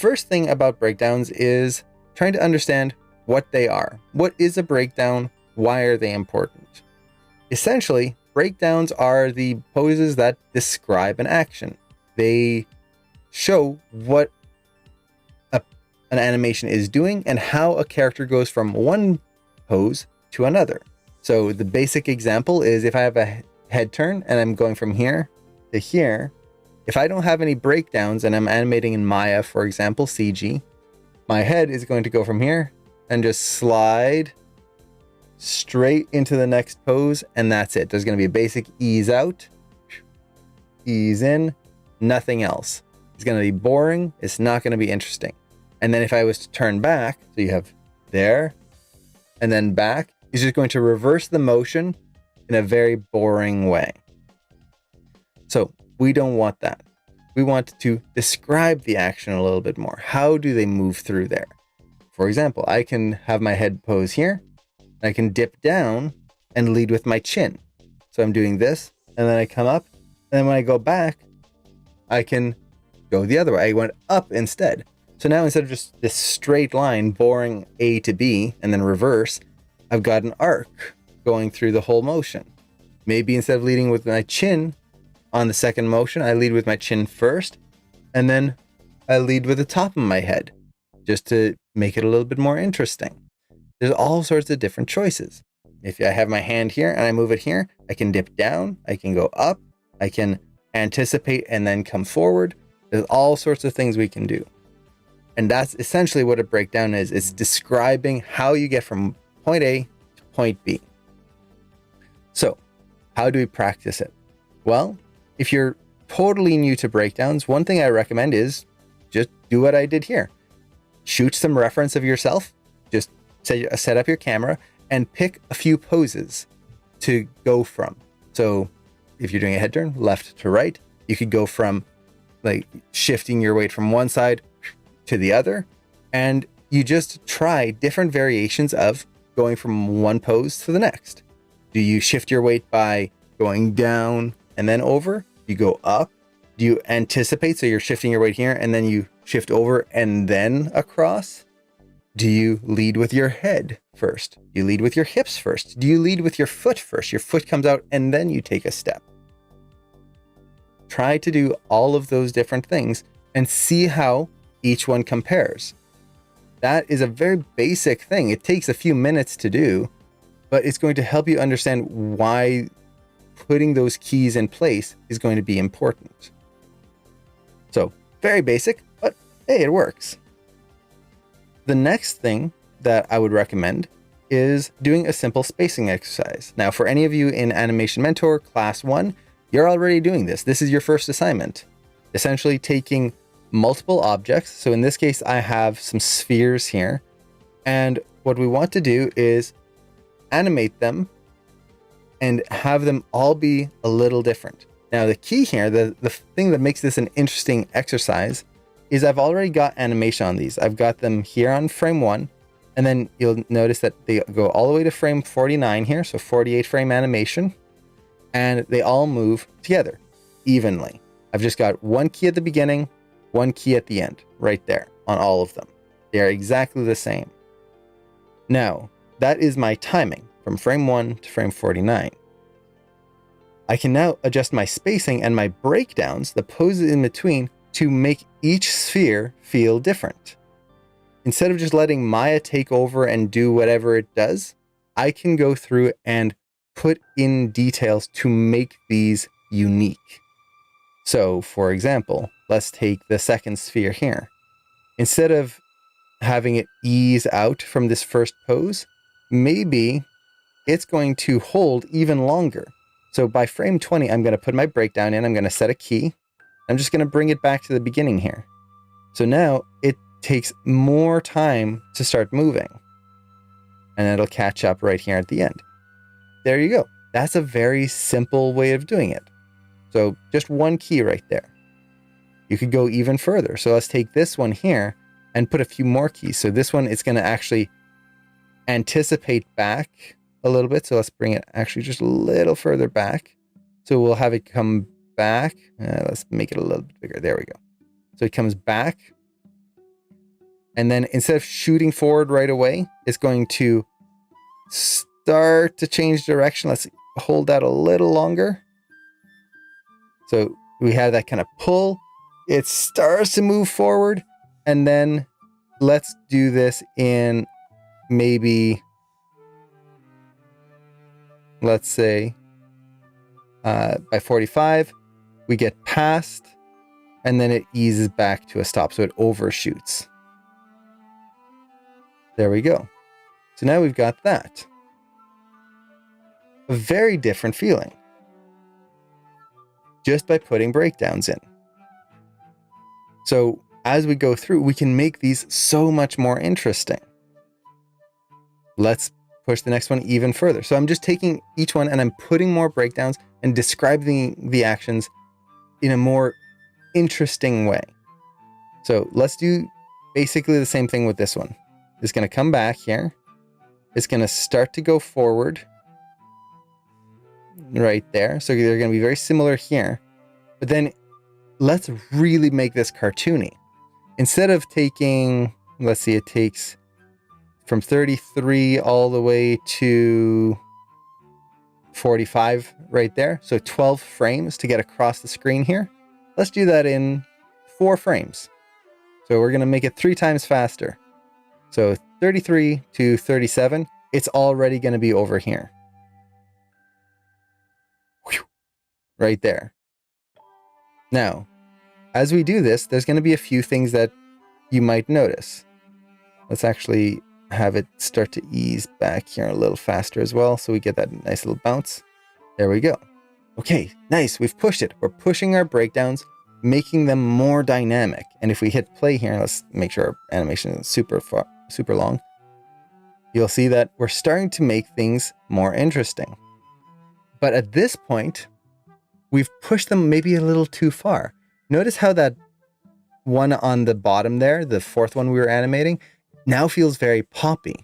first thing about breakdowns is trying to understand what they are. What is a breakdown? Why are they important? Essentially, breakdowns are the poses that describe an action. They show what an animation is doing and how a character goes from one pose to another. So the basic example is if I have a head turn and I'm going from here to here, if I don't have any breakdowns and I'm animating in Maya, for example, CG, my head is going to go from here and just slide straight into the next pose, and that's it. There's going to be a basic ease out, ease in, nothing else. It's going to be boring. It's not going to be interesting. And then if I was to turn back, so you have there and then back, it's just going to reverse the motion in a very boring way. So we don't want that. We want to describe the action a little bit more. How do they move through there? For example, I can have my head pose here. I can dip down and lead with my chin. So I'm doing this, and then I come up, and then when I go back, I can go the other way. I went up instead. So now instead of just this straight line, boring A to B, and then reverse, I've got an arc going through the whole motion. Maybe instead of leading with my chin on the second motion, I lead with my chin first, and then I lead with the top of my head, just to make it a little bit more interesting. There's all sorts of different choices. If I have my hand here and I move it here, I can dip down, I can go up, I can anticipate and then come forward. There's all sorts of things we can do. And that's essentially what a breakdown is. It's describing how you get from point A to point B. So, how do we practice it? Well, if you're totally new to breakdowns, one thing I recommend is just do what I did here. Shoot some reference of yourself. Just set up your camera and pick a few poses to go from. So if you're doing a head turn, left to right, you could go from like shifting your weight from one side to the other. And you just try different variations of going from one pose to the next. Do you shift your weight by going down and then over? You go up? Do you anticipate? So you're shifting your weight here and then you shift over and then across? Do you lead with your head first? Do you lead with your hips first? Do you lead with your foot first? Your foot comes out and then you take a step. Try to do all of those different things and see how each one compares. That is a very basic thing. It takes a few minutes to do, but it's going to help you understand why putting those keys in place is going to be important. So, very basic, but hey, it works. The next thing that I would recommend is doing a simple spacing exercise. Now, for any of you in Animation Mentor Class 1, you're already doing this. This is your first assignment. Essentially taking multiple objects. So in this case, I have some spheres here. And what we want to do is animate them and have them all be a little different. Now, the key here, the thing that makes this an interesting exercise is I've already got animation on these. I've got them here on frame 1, and then you'll notice that they go all the way to frame 49 here, so 48 frame animation, and they all move together evenly. I've just got one key at the beginning, one key at the end, right there on all of them. They are exactly the same. Now, that is my timing from frame 1 to frame 49. I can now adjust my spacing and my breakdowns, the poses in between, to make each sphere feel different. Instead of just letting Maya take over and do whatever it does, I can go through and put in details to make these unique. So, for example, let's take the second sphere here. Instead of having it ease out from this first pose, maybe it's going to hold even longer. So by frame 20, I'm going to put my breakdown in, I'm going to set a key. I'm just going to bring it back to the beginning here. So now it takes more time to start moving. And it'll catch up right here at the end. There you go. That's a very simple way of doing it. So just one key right there. You could go even further. So let's take this one here and put a few more keys. So this one, it's going to actually anticipate back a little bit. So let's bring it actually just a little further back. So we'll have it come back. Let's make it a little bit bigger. There we go. So it comes back And then instead of shooting forward right away, it's going to start to change direction. Let's hold that a little longer. So we have that kind of pull. It starts to move forward. And then let's do this in maybe, let's say, by 45, we get past, and then it eases back to a stop. So it overshoots. There we go. So now we've got that. A very different feeling. Just by putting breakdowns in. So as we go through, we can make these so much more interesting. Let's push the next one even further. So I'm just taking each one and I'm putting more breakdowns and describing the actions in a more interesting way. So let's do basically the same thing with this one. It's going to come back here. It's going to start to go forward right there. So they're going to be very similar here. But then let's really make this cartoony. Instead of taking, let's see, it takes from 33 all the way to 45 right there. So 12 frames to get across the screen here. Let's do that in 4 frames. So we're going to make it 3 times faster. So 33 to 37, it's already going to be over here. Right there. Now, as we do this, there's going to be a few things that you might notice. Let's actually have it start to ease back here a little faster as well, so we get that nice little bounce. There we go. Okay, nice. We've pushed it. We're pushing our breakdowns, making them more dynamic. And if we hit play here, let's make sure our animation is super long. You'll see that we're starting to make things more interesting. But at this point, we've pushed them maybe a little too far. Notice how that one on the bottom there, the 4th one we were animating, now feels very poppy.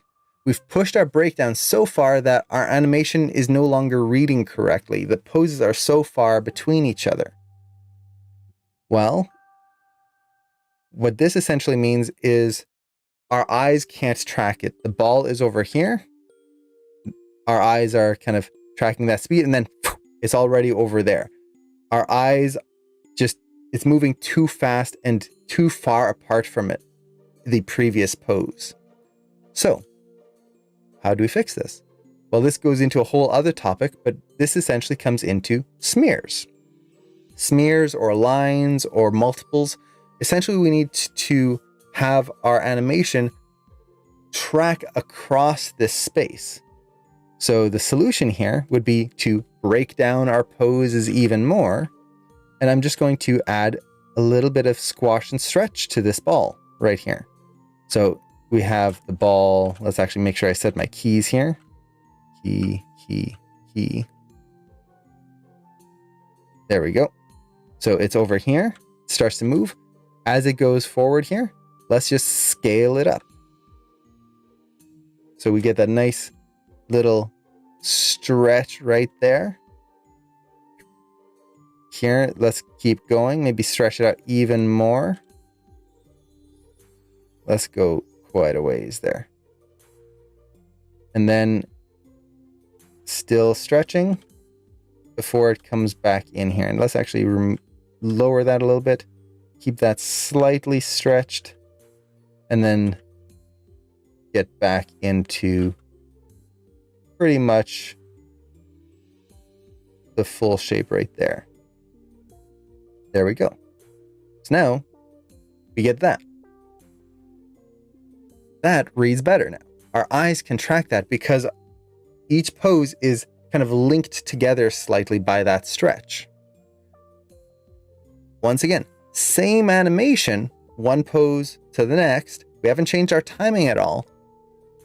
We've pushed our breakdown so far that our animation is no longer reading correctly. The poses are so far between each other. Well, what this essentially means is our eyes can't track it. The ball is over here. Our eyes are kind of tracking that speed, and then it's already over there. Our eyes it's moving too fast and too far apart from the previous pose. So, how do we fix this? Well, this goes into a whole other topic, but this essentially comes into smears. Smears or lines or multiples. Essentially, we need to have our animation track across this space. So the solution here would be to break down our poses even more. And I'm just going to add a little bit of squash and stretch to this ball right here. So we have the ball. Let's actually make sure I set my keys here. Key. There we go. So it's over here. It starts to move. As it goes forward here, let's just scale it up. So we get that nice little stretch right there. Here, let's keep going. Maybe stretch it out even more. Let's go quite a ways there. And then still stretching before it comes back in here. And let's actually lower that a little bit. Keep that slightly stretched. And then get back into pretty much the full shape right there. There we go. So now we get that. That reads better now. Our eyes can track that because each pose is kind of linked together slightly by that stretch. Once again, same animation, one pose to the next. We haven't changed our timing at all,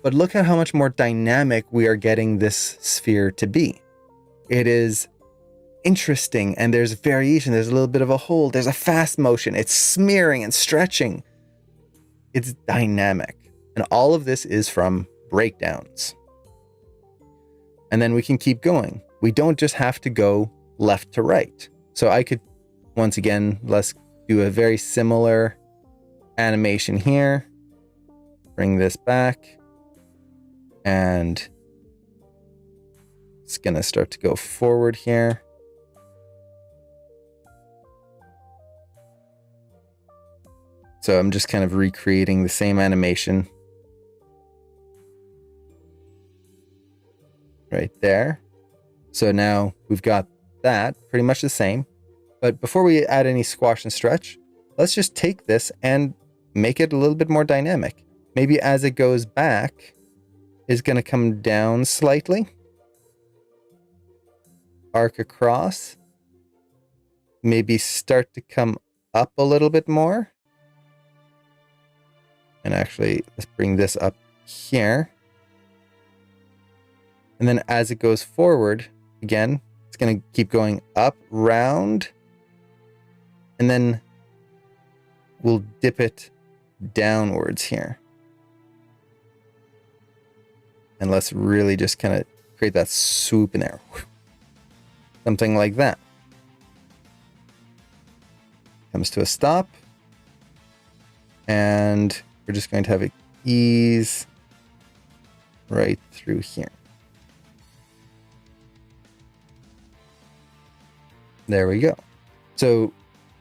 but look at how much more dynamic we are getting this sphere to be. It is interesting, and there's variation. There's a little bit of a hold. There's a fast motion. It's smearing and stretching. It's dynamic. And all of this is from breakdowns. And then we can keep going. We don't just have to go left to right. So I could, once again, let's do a very similar animation here. bring this back. And it's going to start to go forward here. So I'm just kind of recreating the same animation right there. So now we've got that pretty much the same. But before we add any squash and stretch, let's just take this and make it a little bit more dynamic. Maybe as it goes back, it's going to come down slightly. Arc across. Maybe start to come up a little bit more. And actually, let's bring this up here. And then as it goes forward, again, it's going to keep going up, round. And then we'll dip it downwards here. And let's really just kind of create that swoop in there. Something like that. Comes to a stop. And we're just going to have it ease right through here. There we go. So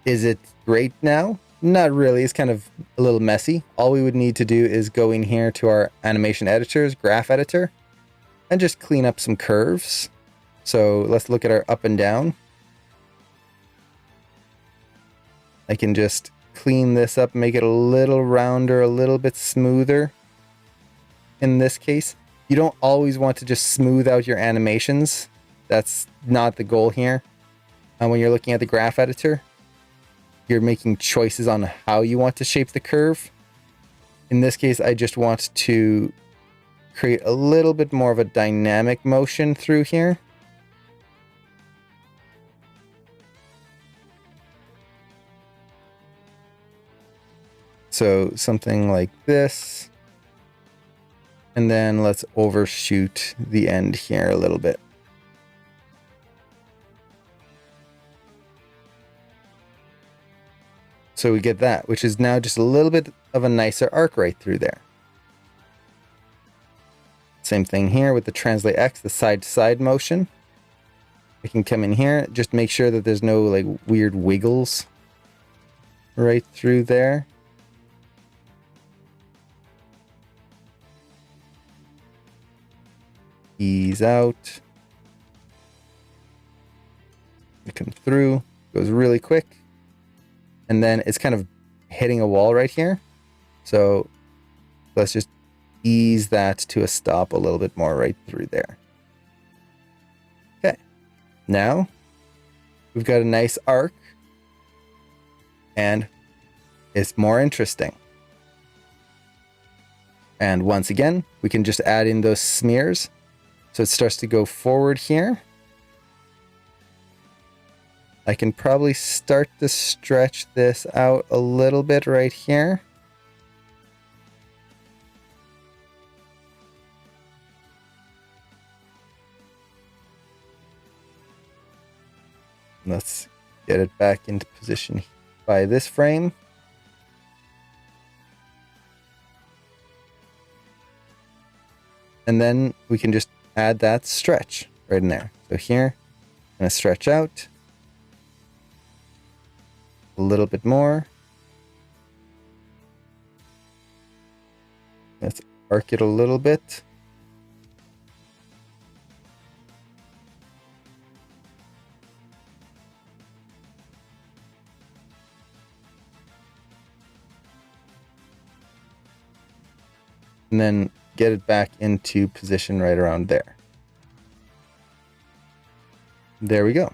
is it great now? Not really. It's kind of a little messy. All we would need to do is go in here to our animation editors, graph editor, and just clean up some curves. So let's look at our up and down. I can just clean this up, make it a little rounder, a little bit smoother. In this case, you don't always want to just smooth out your animations. That's not the goal here. When you're looking at the graph editor, you're making choices on how you want to shape the curve. In this case, I just want to create a little bit more of a dynamic motion through here. So something like this. And then let's overshoot the end here a little bit. So we get that, which is now just a little bit of a nicer arc right through there. Same thing here with the translate X, the side to side motion. We can come in here, just make sure that there's no like weird wiggles right through there. Ease out. It comes through, goes really quick. And then it's kind of hitting a wall right here. So let's just ease that to a stop a little bit more right through there. Okay. Now we've got a nice arc and it's more interesting. And once again, we can just add in those smears. So it starts to go forward here. I can probably start to stretch this out a little bit right here. Let's get it back into position by this frame. And then we can just add that stretch right in there. So here, I'm going to stretch out a little bit more. Let's arc it a little bit. And then get it back into position right around there. There we go.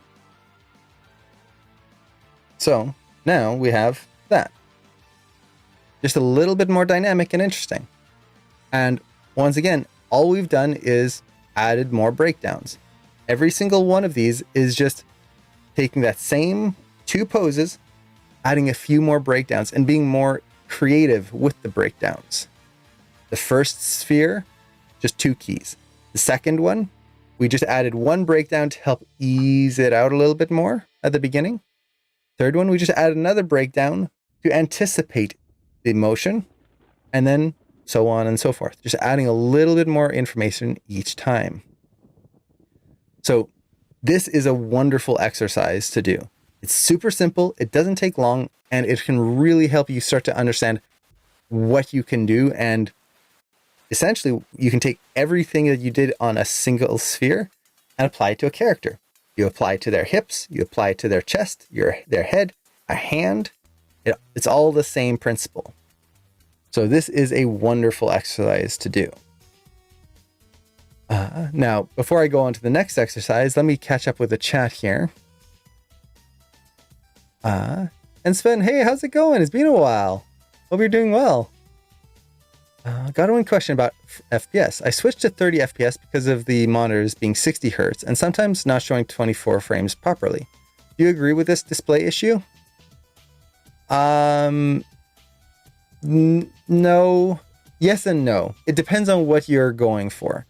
So now we have that. Just a little bit more dynamic and interesting. And once again, all we've done is added more breakdowns. Every single one of these is just taking that same two poses, adding a few more breakdowns and being more creative with the breakdowns. The first sphere, just 2 keys. The second one, we just added 1 breakdown to help ease it out a little bit more at the beginning. Third one, we just added another breakdown to anticipate the motion. And then so on and so forth. Just adding a little bit more information each time. So this is a wonderful exercise to do. It's super simple. It doesn't take long, and it can really help you start to understand what you can do. And essentially, you can take everything that you did on a single sphere and apply it to a character. You apply it to their hips, you apply it to their chest, their head, a hand. It's all the same principle. So this is a wonderful exercise to do. Now, before I go on to the next exercise, let me catch up with the chat here. And Sven, hey, how's it going? It's been a while. Hope you're doing well. Got one question about FPS. I switched to 30 FPS because of the monitors being 60 Hertz and sometimes not showing 24 frames properly. Do you agree with this display issue? No. Yes and no. It depends on what you're going for.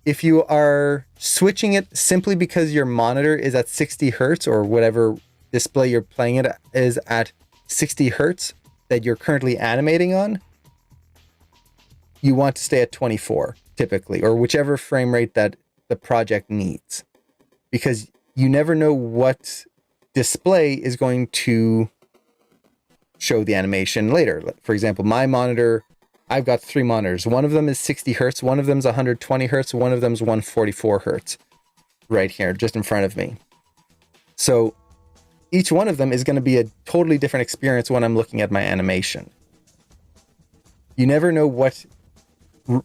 If you are switching it simply because your monitor is at 60 Hertz or whatever display you're playing it is at 60 Hertz that you're currently animating on, you want to stay at 24 typically, or whichever frame rate that the project needs, because you never know what display is going to show the animation later. For example, my monitor, I've got 3 monitors. One of them is 60 Hertz, one of them is 120 Hertz, one of them is 144 Hertz right here, just in front of me. So each one of them is going to be a totally different experience when I'm looking at my animation. You never know what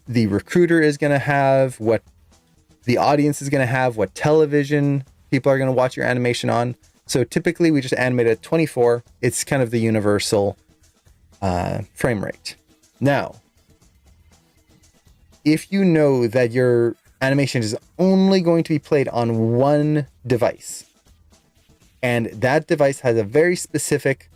the recruiter is going to have, what the audience is going to have, what television people are going to watch your animation on. So typically we just animate at 24. It's kind of the universal frame rate. Now, if you know that your animation is only going to be played on one device, and that device has a very specific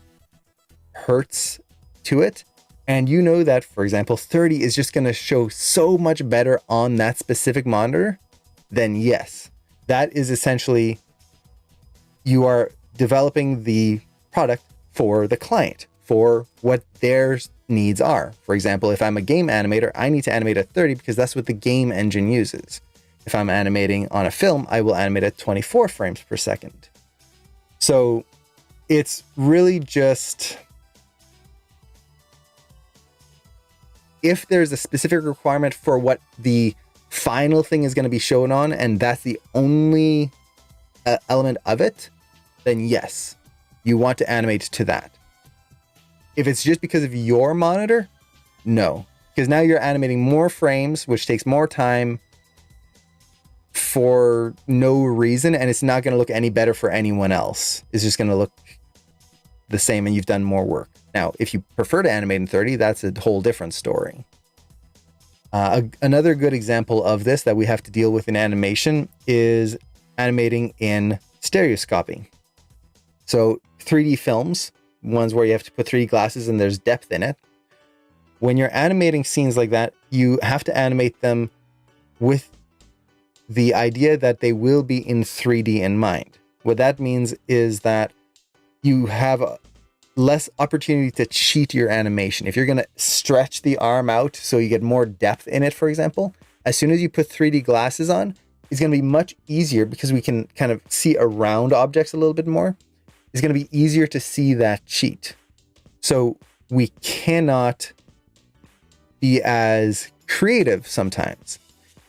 hertz to it, and you know that, for example, 30 is just going to show so much better on that specific monitor, then yes, that is essentially, you are developing the product for the client, for what their needs are. For example, if I'm a game animator, I need to animate at 30 because that's what the game engine uses. If I'm animating on a film, I will animate at 24 frames per second. So it's really just, if there's a specific requirement for what the final thing is going to be shown on, and that's the only element of it, then yes, you want to animate to that. If it's just because of your monitor, no, because now you're animating more frames, which takes more time for no reason, and it's not going to look any better for anyone else. It's just going to look the same, and you've done more work. Now, if you prefer to animate in 30, that's a whole different story. Another good example of this that we have to deal with in animation is animating in stereoscopy. So 3D films, ones where you have to put 3D glasses and there's depth in it. When you're animating scenes like that, you have to animate them with the idea that they will be in 3D in mind. What that means is that you have less opportunity to cheat your animation. If you're going to stretch the arm out so you get more depth in it, for example, as soon as you put 3D glasses on, it's going to be much easier because we can kind of see around objects a little bit more. It's going to be easier to see that cheat. So we cannot be as creative sometimes.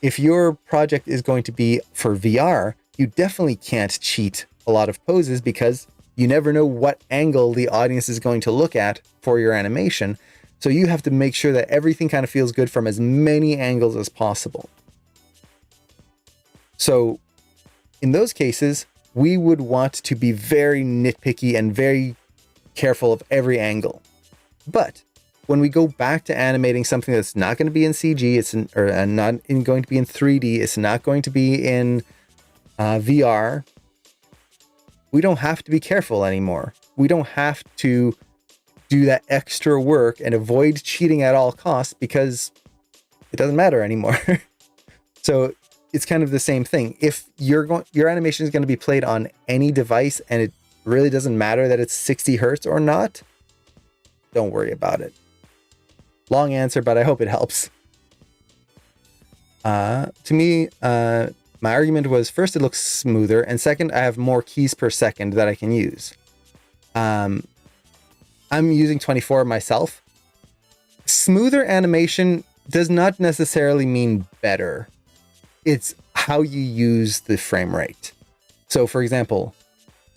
If your project is going to be for VR, you definitely can't cheat a lot of poses because you never know what angle the audience is going to look at for your animation. So you have to make sure that everything kind of feels good from as many angles as possible. So in those cases, we would want to be very nitpicky and very careful of every angle. But when we go back to animating something that's not going to be in CG, going to be in 3D, it's not going to be in VR, we don't have to be careful anymore. We don't have to do that extra work and avoid cheating at all costs because it doesn't matter anymore. So it's kind of the same thing. If your animation is going to be played on any device and it really doesn't matter that it's 60 Hertz or not, don't worry about it. Long answer, but I hope it helps. To me, my argument was, first, it looks smoother, and second, I have more keys per second that I can use. I'm using 24 myself. Smoother animation does not necessarily mean better. It's how you use the frame rate. So, for example,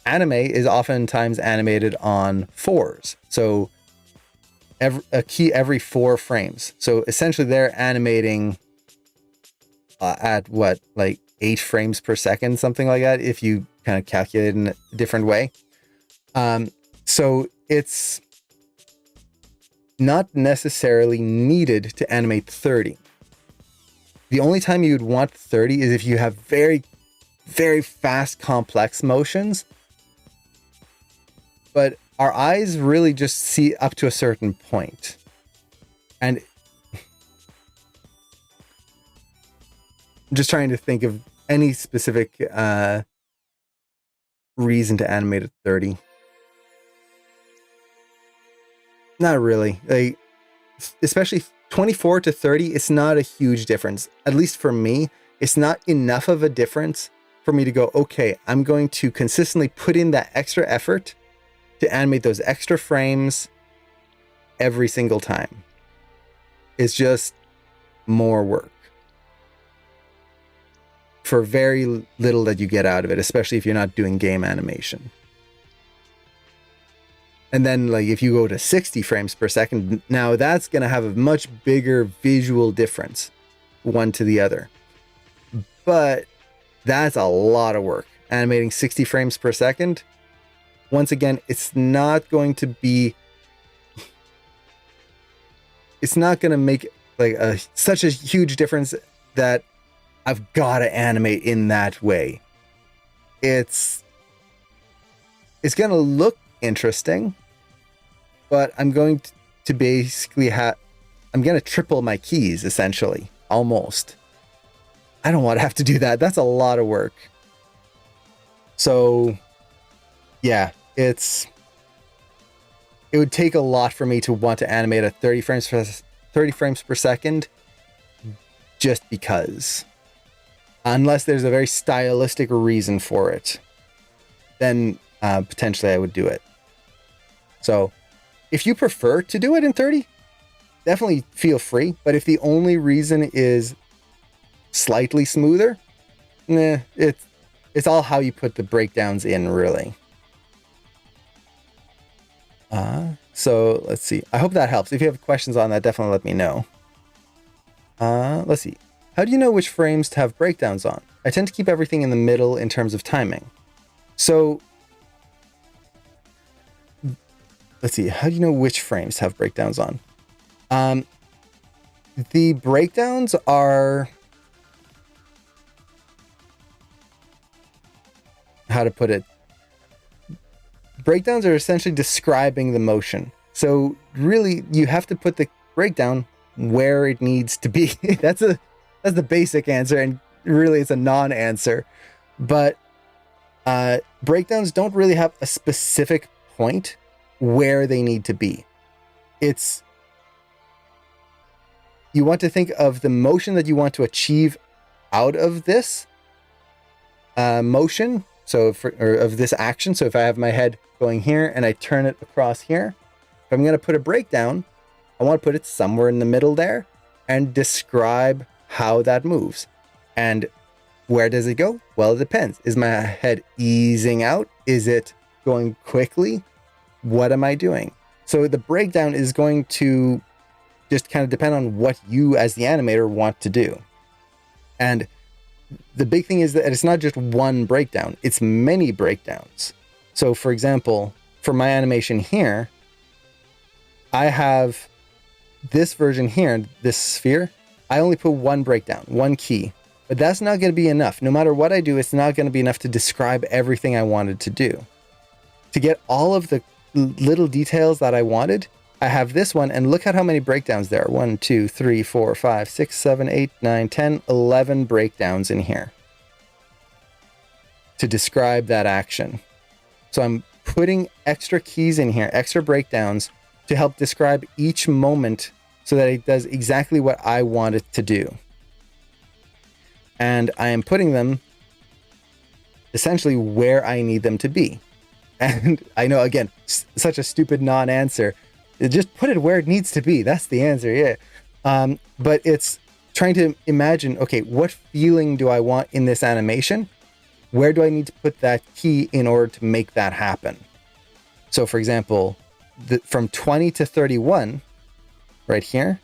anime is oftentimes animated on 4s. So, a key every 4 frames. So, essentially, they're animating at what, like 8 frames per second, something like that, if you kind of calculate in a different way. So it's not necessarily needed to animate 30. The only time you'd want 30 is if you have very, very fast, complex motions. But our eyes really just see up to a certain point. And I'm just trying to think of any specific reason to animate at 30. Not really. Like, especially 24 to 30, it's not a huge difference. At least for me, it's not enough of a difference for me to go, okay, I'm going to consistently put in that extra effort to animate those extra frames every single time. It's just more work for very little that you get out of it, especially if you're not doing game animation. And then, like, if you go to 60 frames per second, now that's going to have a much bigger visual difference one to the other. But that's a lot of work. Animating 60 frames per second, once again, it's not going to be... It's not going to make like such a huge difference that I've got to animate in that way. It's going to look interesting, but I'm going to basically I'm going to triple my keys, essentially, almost. I don't want to have to do that. That's a lot of work. So, yeah, it would take a lot for me to want to animate at 30 frames per second, just because. Unless there's a very stylistic reason for it, then potentially I would do it. So if you prefer to do it in 30, definitely feel free. But if the only reason is slightly smoother, it's all how you put the breakdowns in, really. So let's see. I hope that helps. If you have questions on that, definitely let me know. Let's see. How do you know which frames to have breakdowns on? I tend to keep everything in the middle in terms of timing. So let's see. How do you know which frames to have breakdowns on? The breakdowns are... How to put it? Breakdowns are essentially describing the motion. So really, you have to put the breakdown where it needs to be. That's the basic answer, and really it's a non-answer. But breakdowns don't really have a specific point where they need to be. You want to think of the motion that you want to achieve out of this motion. So of this action. So if I have my head going here and I turn it across here, if I'm going to put a breakdown, I want to put it somewhere in the middle there and describe how that moves. And where does it go? Well, it depends. Is my head easing out? Is it going quickly? What am I doing? So the breakdown is going to just kind of depend on what you as the animator want to do. And the big thing is that it's not just one breakdown, it's many breakdowns. So for example, for my animation here, I have this version here, this sphere, I only put one breakdown, one key, but that's not going to be enough. No matter what I do, it's not going to be enough to describe everything I wanted to do. To get all of the little details that I wanted, I have this one, and look at how many breakdowns there are. 1, 2, 3, 4, 5, 6, 7, 8, 9, 10, 11 breakdowns in here to describe that action. So I'm putting extra keys in here, extra breakdowns to help describe each moment so that it does exactly what I want it to do. And I am putting them essentially where I need them to be. And I know, again, such a stupid non-answer. Just put it where it needs to be. That's the answer, yeah. But it's trying to imagine, okay, what feeling do I want in this animation? Where do I need to put that key in order to make that happen? So for example, from 20 to 31, right here,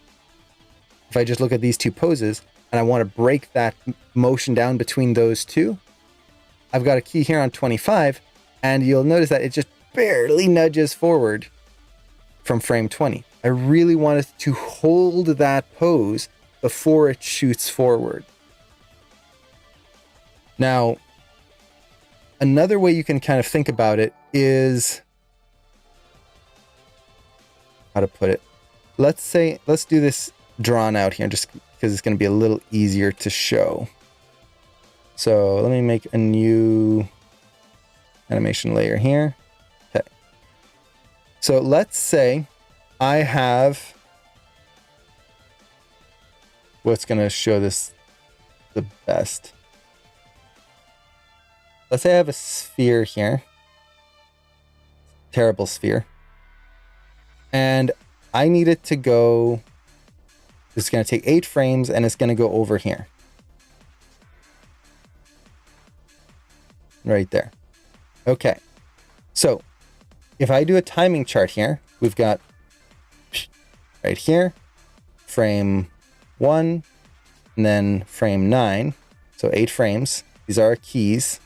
if I just look at these two poses and I want to break that motion down between those two, I've got a key here on 25, and you'll notice that it just barely nudges forward from frame 20. I really wanted to hold that pose before it shoots forward. Now, another way you can kind of think about it is, how to put it? Let's do this drawn out here just because it's going to be a little easier to show. So let me make a new animation layer here. Okay. So let's say I have, what's going to show this the best? Let's say I have a sphere here. Terrible sphere. And I need it to go, it's going to take 8 frames and it's going to go over here. Right there. Okay. So if I do a timing chart here, we've got right here, frame 1, and then frame 9. So 8 frames. These are our keys.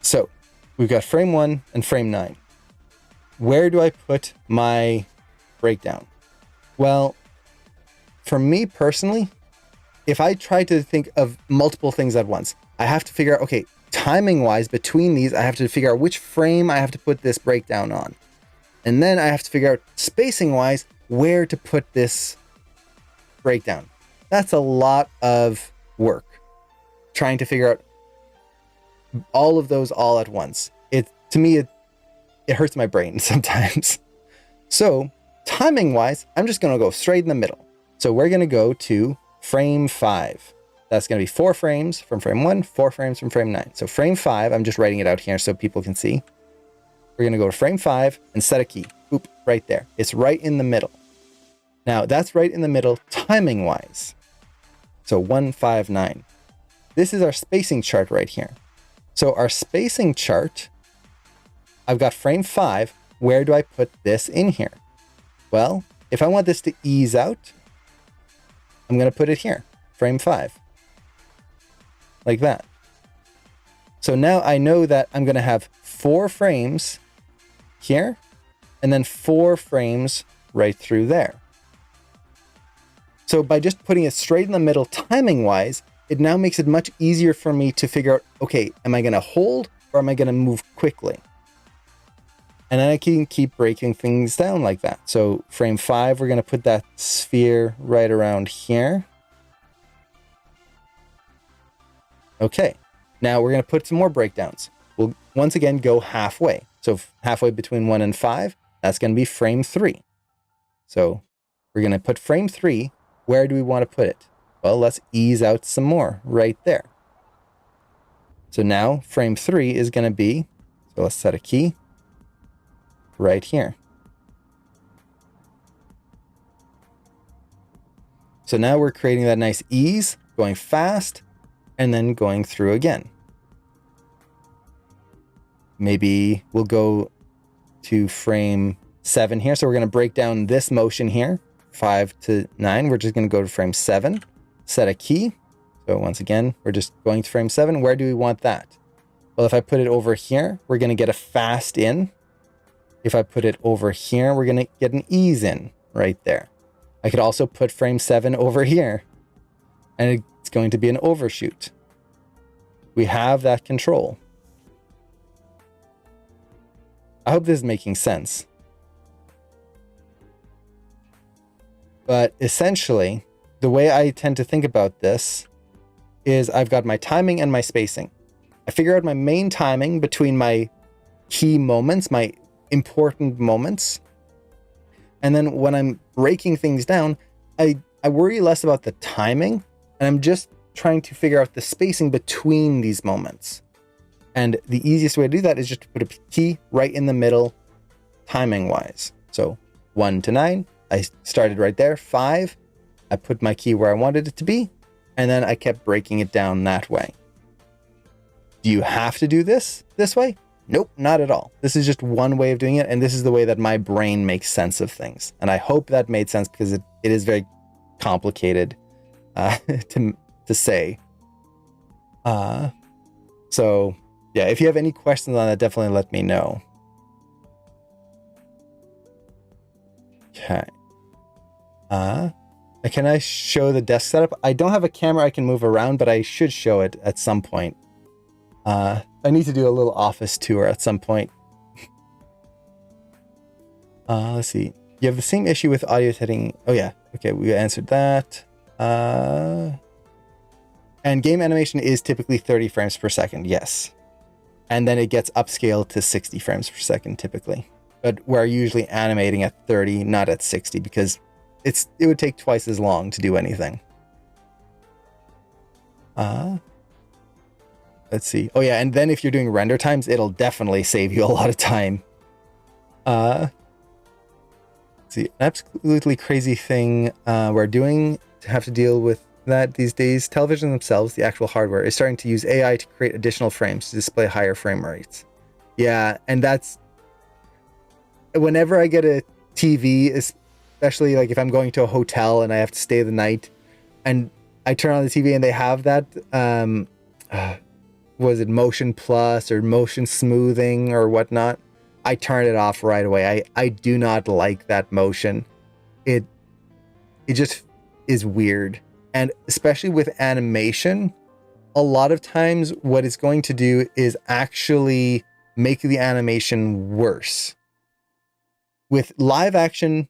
So we've got frame 1 and frame 9. Where do I put my breakdown? Well, for me personally, if I try to think of multiple things at once, I have to figure out, okay, timing wise between these, I have to figure out which frame I have to put this breakdown on. And then I have to figure out spacing wise, where to put this breakdown. That's a lot of work trying to figure out all of those all at once. To me, it hurts my brain sometimes. So timing wise, I'm just going to go straight in the middle. So we're going to go to frame 5. That's going to be 4 frames from frame 1, 4 frames from frame 9. So frame 5, I'm just writing it out here so people can see. We're going to go to frame 5 and set a key. Oop, right there. It's right in the middle. Now that's right in the middle timing wise. So 1, 5, 9. This is our spacing chart right here. So our spacing chart, I've got frame 5. Where do I put this in here? Well, if I want this to ease out, I'm going to put it here, frame 5. Like that. So now I know that I'm going to have 4 frames here, and then 4 frames right through there. So by just putting it straight in the middle timing-wise, it now makes it much easier for me to figure out, okay, am I going to hold or am I going to move quickly? And then I can keep breaking things down like that. So frame 5, we're going to put that sphere right around here. Okay, now we're going to put some more breakdowns. We'll once again go halfway. So halfway between 1 and 5, that's going to be frame 3. So we're going to put frame 3. Where do we want to put it? Well, let's ease out some more right there. So now frame 3 is going to be, so let's set a key right here. So now we're creating that nice ease, going fast, and then going through again. Maybe we'll go to frame 7 here. So we're going to break down this motion here, 5 to 9. We're just going to go to frame 7, set a key. So once again, we're just going to frame 7. Where do we want that? Well, if I put it over here, we're going to get a fast in. If I put it over here, we're going to get an ease in right there. I could also put frame 7 over here, and it's going to be an overshoot. We have that control. I hope this is making sense. But essentially, the way I tend to think about this is I've got my timing and my spacing. I figure out my main timing between my key moments, my important moments, And then when I'm breaking things down, I worry less about the timing, and I'm just trying to figure out the spacing between these moments. And the easiest way to do that is just to put a key right in the middle, timing wise. So 1 to 9, I started right there. 5, I put my key where I wanted it to be, and then I kept breaking it down that way. Do you have to do this way? Nope, not at all. This is just one way of doing it, and this is the way that my brain makes sense of things. And I hope that made sense, because it is very complicated to say. So yeah, if you have any questions on that, definitely let me know. Okay. Can I show the desk setup? I don't have a camera I can move around, but I should show it at some point. I need to do a little office tour at some point. Let's see. You have the same issue with audio setting. Oh yeah. Okay, we answered that. And game animation is typically 30 frames per second. Yes. And then it gets upscaled to 60 frames per second typically. But we're usually animating at 30, not at 60, because it would take twice as long to do anything. Let's see. Oh yeah, and then if you're doing render times, it'll definitely save you a lot of time. Let's see, an absolutely crazy thing we're doing to have to deal with that these days. Television themselves, the actual hardware, is starting to use AI to create additional frames to display higher frame rates. Yeah, and that's whenever I get a TV, especially like if I'm going to a hotel and I have to stay the night, and I turn on the TV and they have that was it motion plus or motion smoothing or whatnot, I turn it off right away. I do not like that motion. It just is weird. And especially with animation, a lot of times what it's going to do is actually make the animation worse. With live action,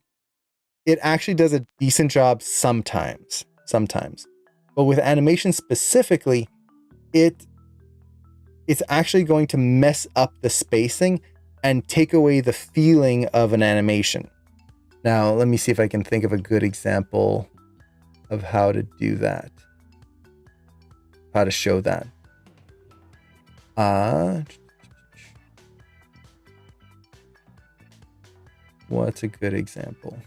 it actually does a decent job sometimes. But with animation specifically, it's actually going to mess up the spacing and take away the feeling of an animation. Now, let me see if I can think of a good example of how to do that. How to show that. What's a good example?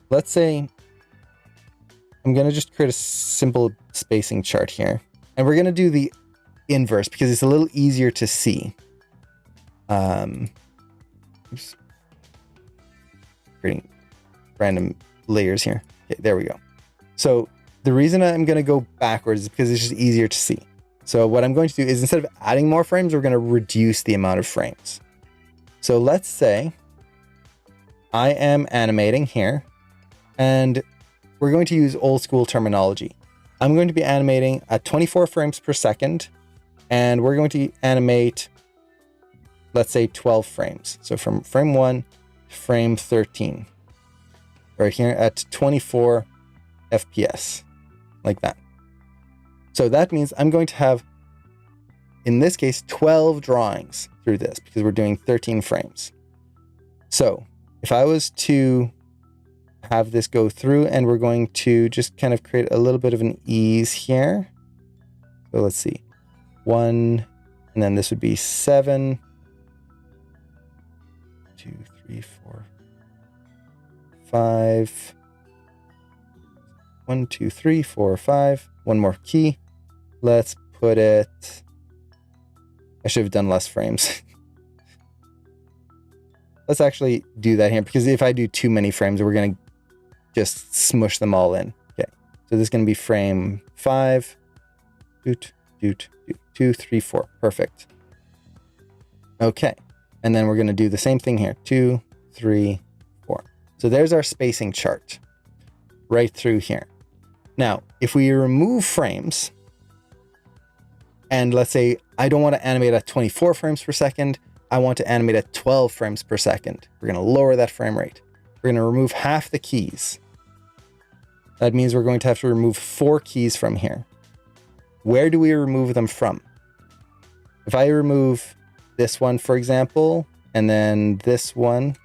Let's say I'm going to just create a simple spacing chart here. And we're going to do the inverse because it's a little easier to see. Oops. Creating random layers here. Okay, there we go. So the reason I'm going to go backwards is because it's just easier to see. So what I'm going to do is instead of adding more frames, we're going to reduce the amount of frames. So let's say I am animating here, and we're going to use old school terminology. I'm going to be animating at 24 frames per second, and we're going to animate, let's say 12 frames. So from frame 1 to frame 13, right here at 24 FPS, like that. So that means I'm going to have, in this case, 12 drawings through this because we're doing 13 frames. So if I was to have this go through, and we're going to just kind of create a little bit of an ease here. So let's see, 1, and then this would be 7, 2, 3, 4, 5, 1, 2, 3, 4, 5, one more key. Let's put it, I should have done less frames. Let's actually do that here, because if I do too many frames, we're going to just smush them all in. Okay, so this is going to be frame 5, 2, 3, 4. Perfect. Okay, and then we're going to do the same thing here. 2, 3, 4. So there's our spacing chart right through here. Now, if we remove frames, and let's say I don't want to animate at 24 frames per second, I want to animate at 12 frames per second. We're going to lower that frame rate. We're going to remove half the keys. That means we're going to have to remove 4 keys from here. Where do we remove them from? If I remove this one, for example, and then this one,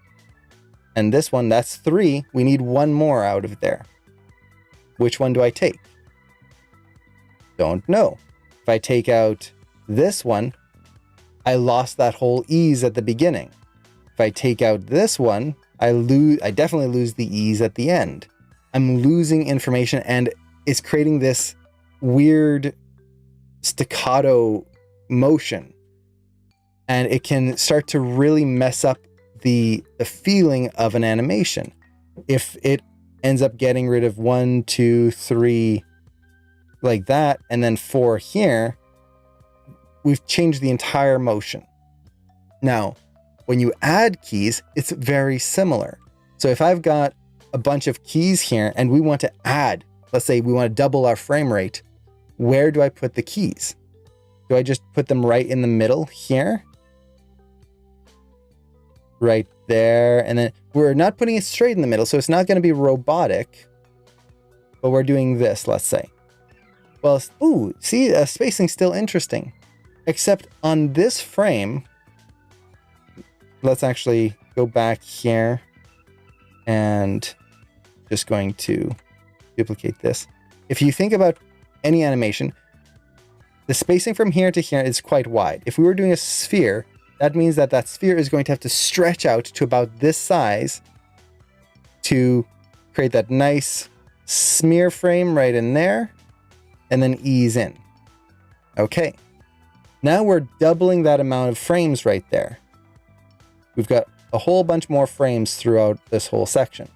And this one, that's 3. We need 1 more out of there. Which one do I take? Don't know. If I take out this one, I lost that whole ease at the beginning. If I take out this one, I definitely lose the ease at the end. I'm losing information, and it's creating this weird staccato motion. And it can start to really mess up the feeling of an animation. If it ends up getting rid of 1, 2, 3 like that, and then 4 here, we've changed the entire motion. Now, when you add keys, it's very similar. So if I've got a bunch of keys here and we want to add, let's say we want to double our frame rate, where do I put the keys? Do I just put them right in the middle here? Right there. And then we're not putting it straight in the middle, so it's not going to be robotic, but we're doing this, let's say. Well, ooh, see, spacing's still interesting. Except on this frame, let's actually go back here and just going to duplicate this. If you think about any animation, the spacing from here to here is quite wide. If we were doing a sphere, that means that that sphere is going to have to stretch out to about this size to create that nice smear frame right in there, and then ease in. Okay. Now we're doubling that amount of frames right there. We've got a whole bunch more frames throughout this whole section.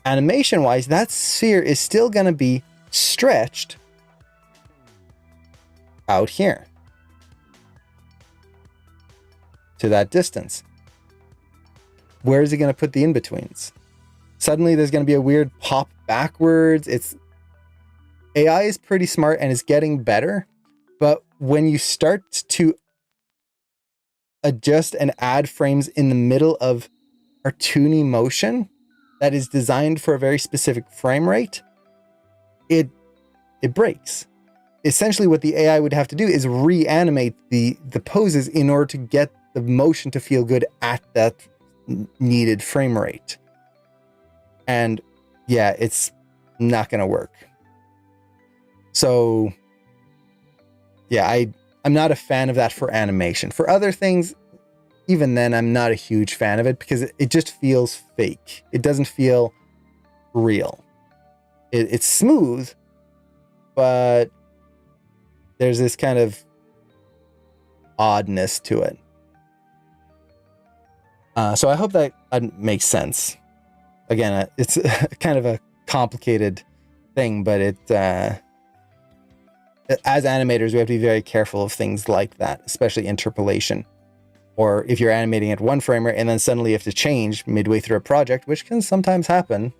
Animation-wise, that sphere is still going to be stretched out here to that distance. Where is it going to put the in-betweens? Suddenly there's going to be a weird pop backwards. AI is pretty smart and is getting better, but when you start to adjust and add frames in the middle of cartoony motion that is designed for a very specific frame rate, it breaks. Essentially what the AI would have to do is reanimate the poses in order to get the motion to feel good at that needed frame rate. And yeah, it's not going to work. So yeah, I'm not a fan of that for animation. For other things, even then, I'm not a huge fan of it because it just feels fake. It doesn't feel real. It's smooth, but there's this kind of oddness to it. So I hope that makes sense. Again, it's kind of a complicated thing, but as animators, we have to be very careful of things like that, especially interpolation. Or if you're animating at one frame rate and then suddenly you have to change midway through a project, which can sometimes happen.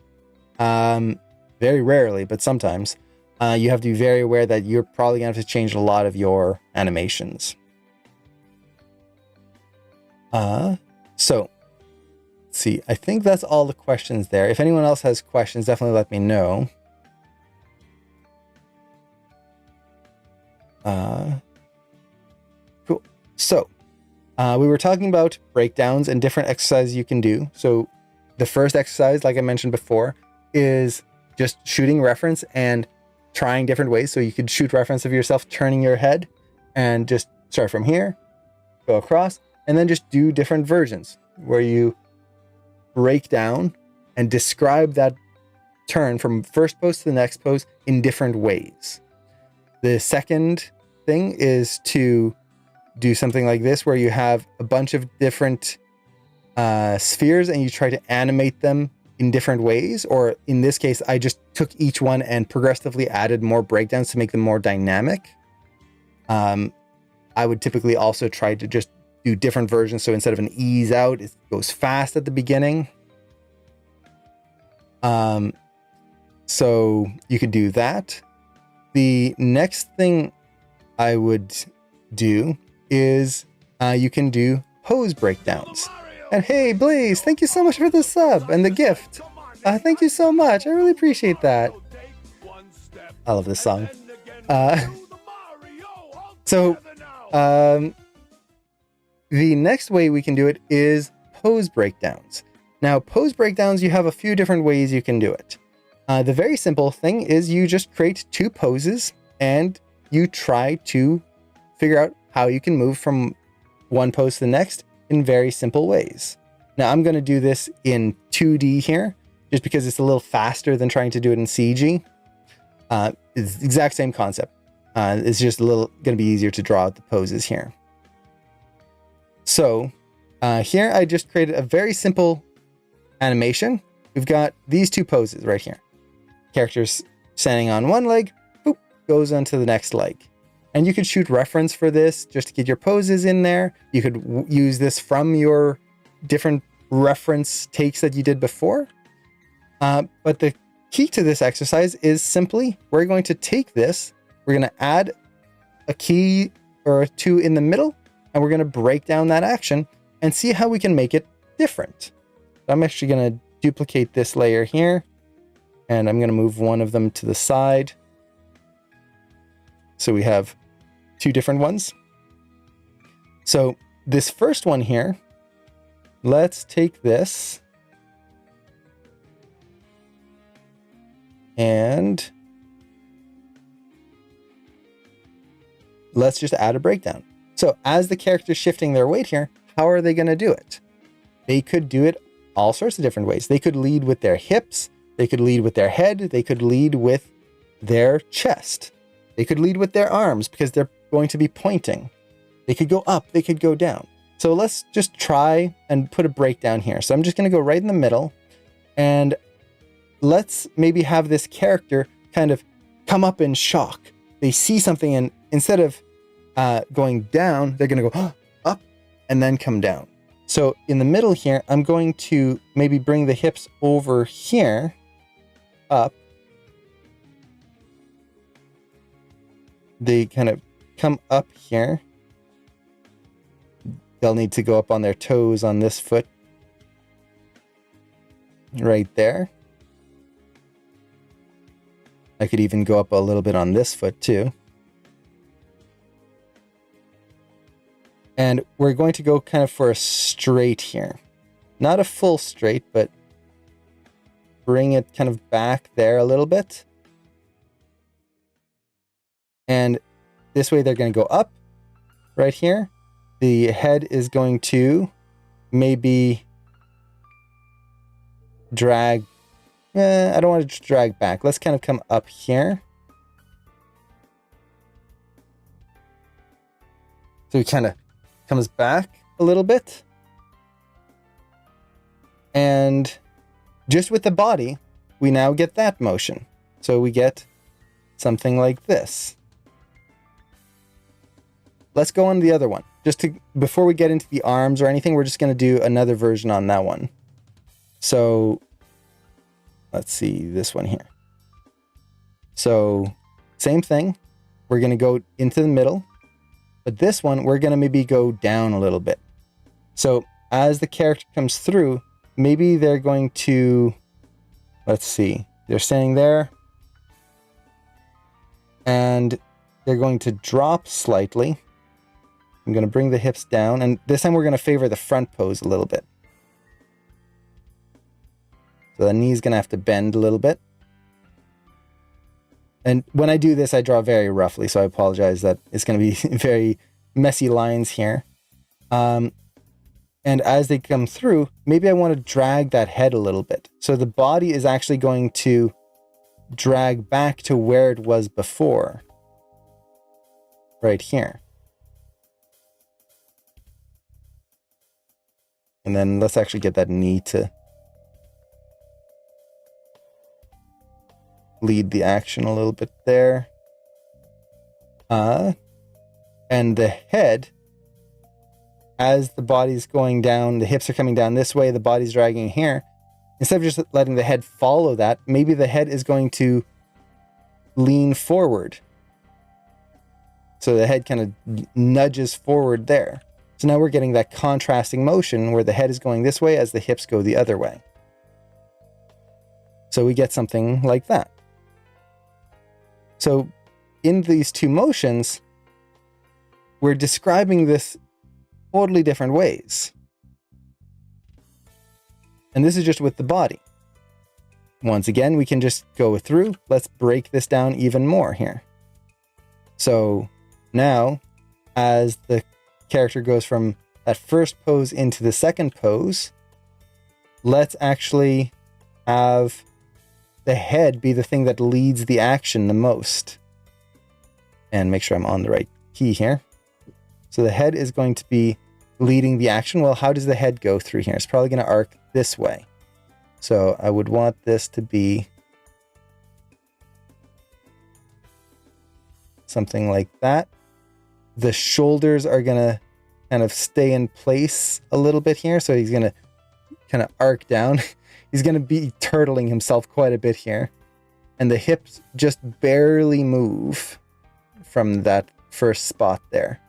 Very rarely, but sometimes. You have to be very aware that you're probably going to have to change a lot of your animations. So, let's see. I think that's all the questions there. If anyone else has questions, definitely let me know. Cool. So, we were talking about breakdowns and different exercises you can do. So, the first exercise, like I mentioned before, is just shooting reference and trying different ways. So you could shoot reference of yourself turning your head and just start from here, go across, and then just do different versions where you break down and describe that turn from first pose to the next pose in different ways. The second thing is to do something like this where you have a bunch of different spheres and you try to animate them in different ways, or in this case, I just took each one and progressively added more breakdowns to make them more dynamic. I would typically also try to just do different versions. So instead of an ease out, it goes fast at the beginning. So you could do that. The next thing I would do is you can do pose breakdowns. And hey, Blaze, thank you so much for the sub and the gift. Thank you so much. I really appreciate that. I love this song. The next way we can do it is pose breakdowns. Now, pose breakdowns, you have a few different ways you can do it. The very simple thing is you just create two poses and you try to figure out how you can move from one pose to the next in very simple ways. Now, I'm going to do this in 2D here, just because it's a little faster than trying to do it in CG. It's the exact same concept. It's just a little going to be easier to draw out the poses here. So here I just created a very simple animation. We've got these two poses right here. Characters standing on one leg, boop, goes onto the next leg. And you could shoot reference for this just to get your poses in there. You could use this from your different reference takes that you did before. But the key to this exercise is simply, we're going to take this, we're going to add a key or two in the middle, and we're going to break down that action and see how we can make it different. So I'm actually going to duplicate this layer here, and I'm going to move one of them to the side. So we have two different ones. So this first one here, let's take this and let's just add a breakdown. So as the character's shifting their weight here, how are they going to do it? They could do it all sorts of different ways. They could lead with their hips. They could lead with their head. They could lead with their chest. They could lead with their arms because they're going to be pointing. They could go up. They could go down. So let's just try and put a breakdown here. So I'm just going to go right in the middle, and let's maybe have this character kind of come up in shock. They see something, and instead of going down, they're going to go up and then come down. So in the middle here, I'm going to maybe bring the hips over here, up. They kind of come up here. They'll need to go up on their toes on this foot. Right there. I could even go up a little bit on this foot too. And we're going to go kind of for a straight here. Not a full straight, but bring it kind of back there a little bit. And this way they're going to go up right here. The head is going to maybe drag. I don't want to drag back. Let's kind of come up here. So he kind of comes back a little bit. And just with the body, we now get that motion. So we get something like this. Let's go on the other one. Before we get into the arms or anything, we're just going to do another version on that one. So let's see this one here. So same thing. We're going to go into the middle. But this one, we're going to maybe go down a little bit. So as the character comes through, maybe they're going to, let's see, they're standing there. And they're going to drop slightly. I'm going to bring the hips down, and this time we're going to favor the front pose a little bit. So the knee's going to have to bend a little bit. And when I do this, I draw very roughly, so I apologize that it's going to be very messy lines here. And as they come through, maybe I want to drag that head a little bit. So the body is actually going to drag back to where it was before. Right here. And then let's actually get that knee to lead the action a little bit there. And the head, as the body's going down, the hips are coming down this way, the body's dragging here. Instead of just letting the head follow that, maybe the head is going to lean forward. So the head kind of nudges forward there. So now we're getting that contrasting motion where the head is going this way as the hips go the other way. So we get something like that. So in these two motions, we're describing this totally different ways. And this is just with the body. Once again, we can just go through. Let's break this down even more here. So now, as the character goes from that first pose into the second pose, let's actually have the head be the thing that leads the action the most. And make sure I'm on the right key here. So the head is going to be leading the action. Well, how does the head go through here? It's probably going to arc this way. So I would want this to be something like that. The shoulders are going to kind of stay in place a little bit here. So he's going to kind of arc down. He's going to be turtling himself quite a bit here. And the hips just barely move from that first spot there.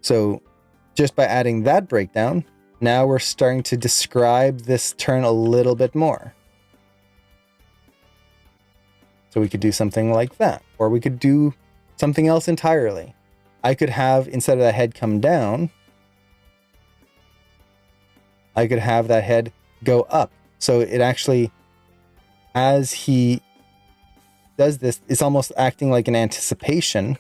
So just by adding that breakdown, now we're starting to describe this turn a little bit more. So we could do something like that, or we could do something else entirely. I could have, instead of that head come down, I could have that head go up. So it actually, as he does this, it's almost acting like an anticipation.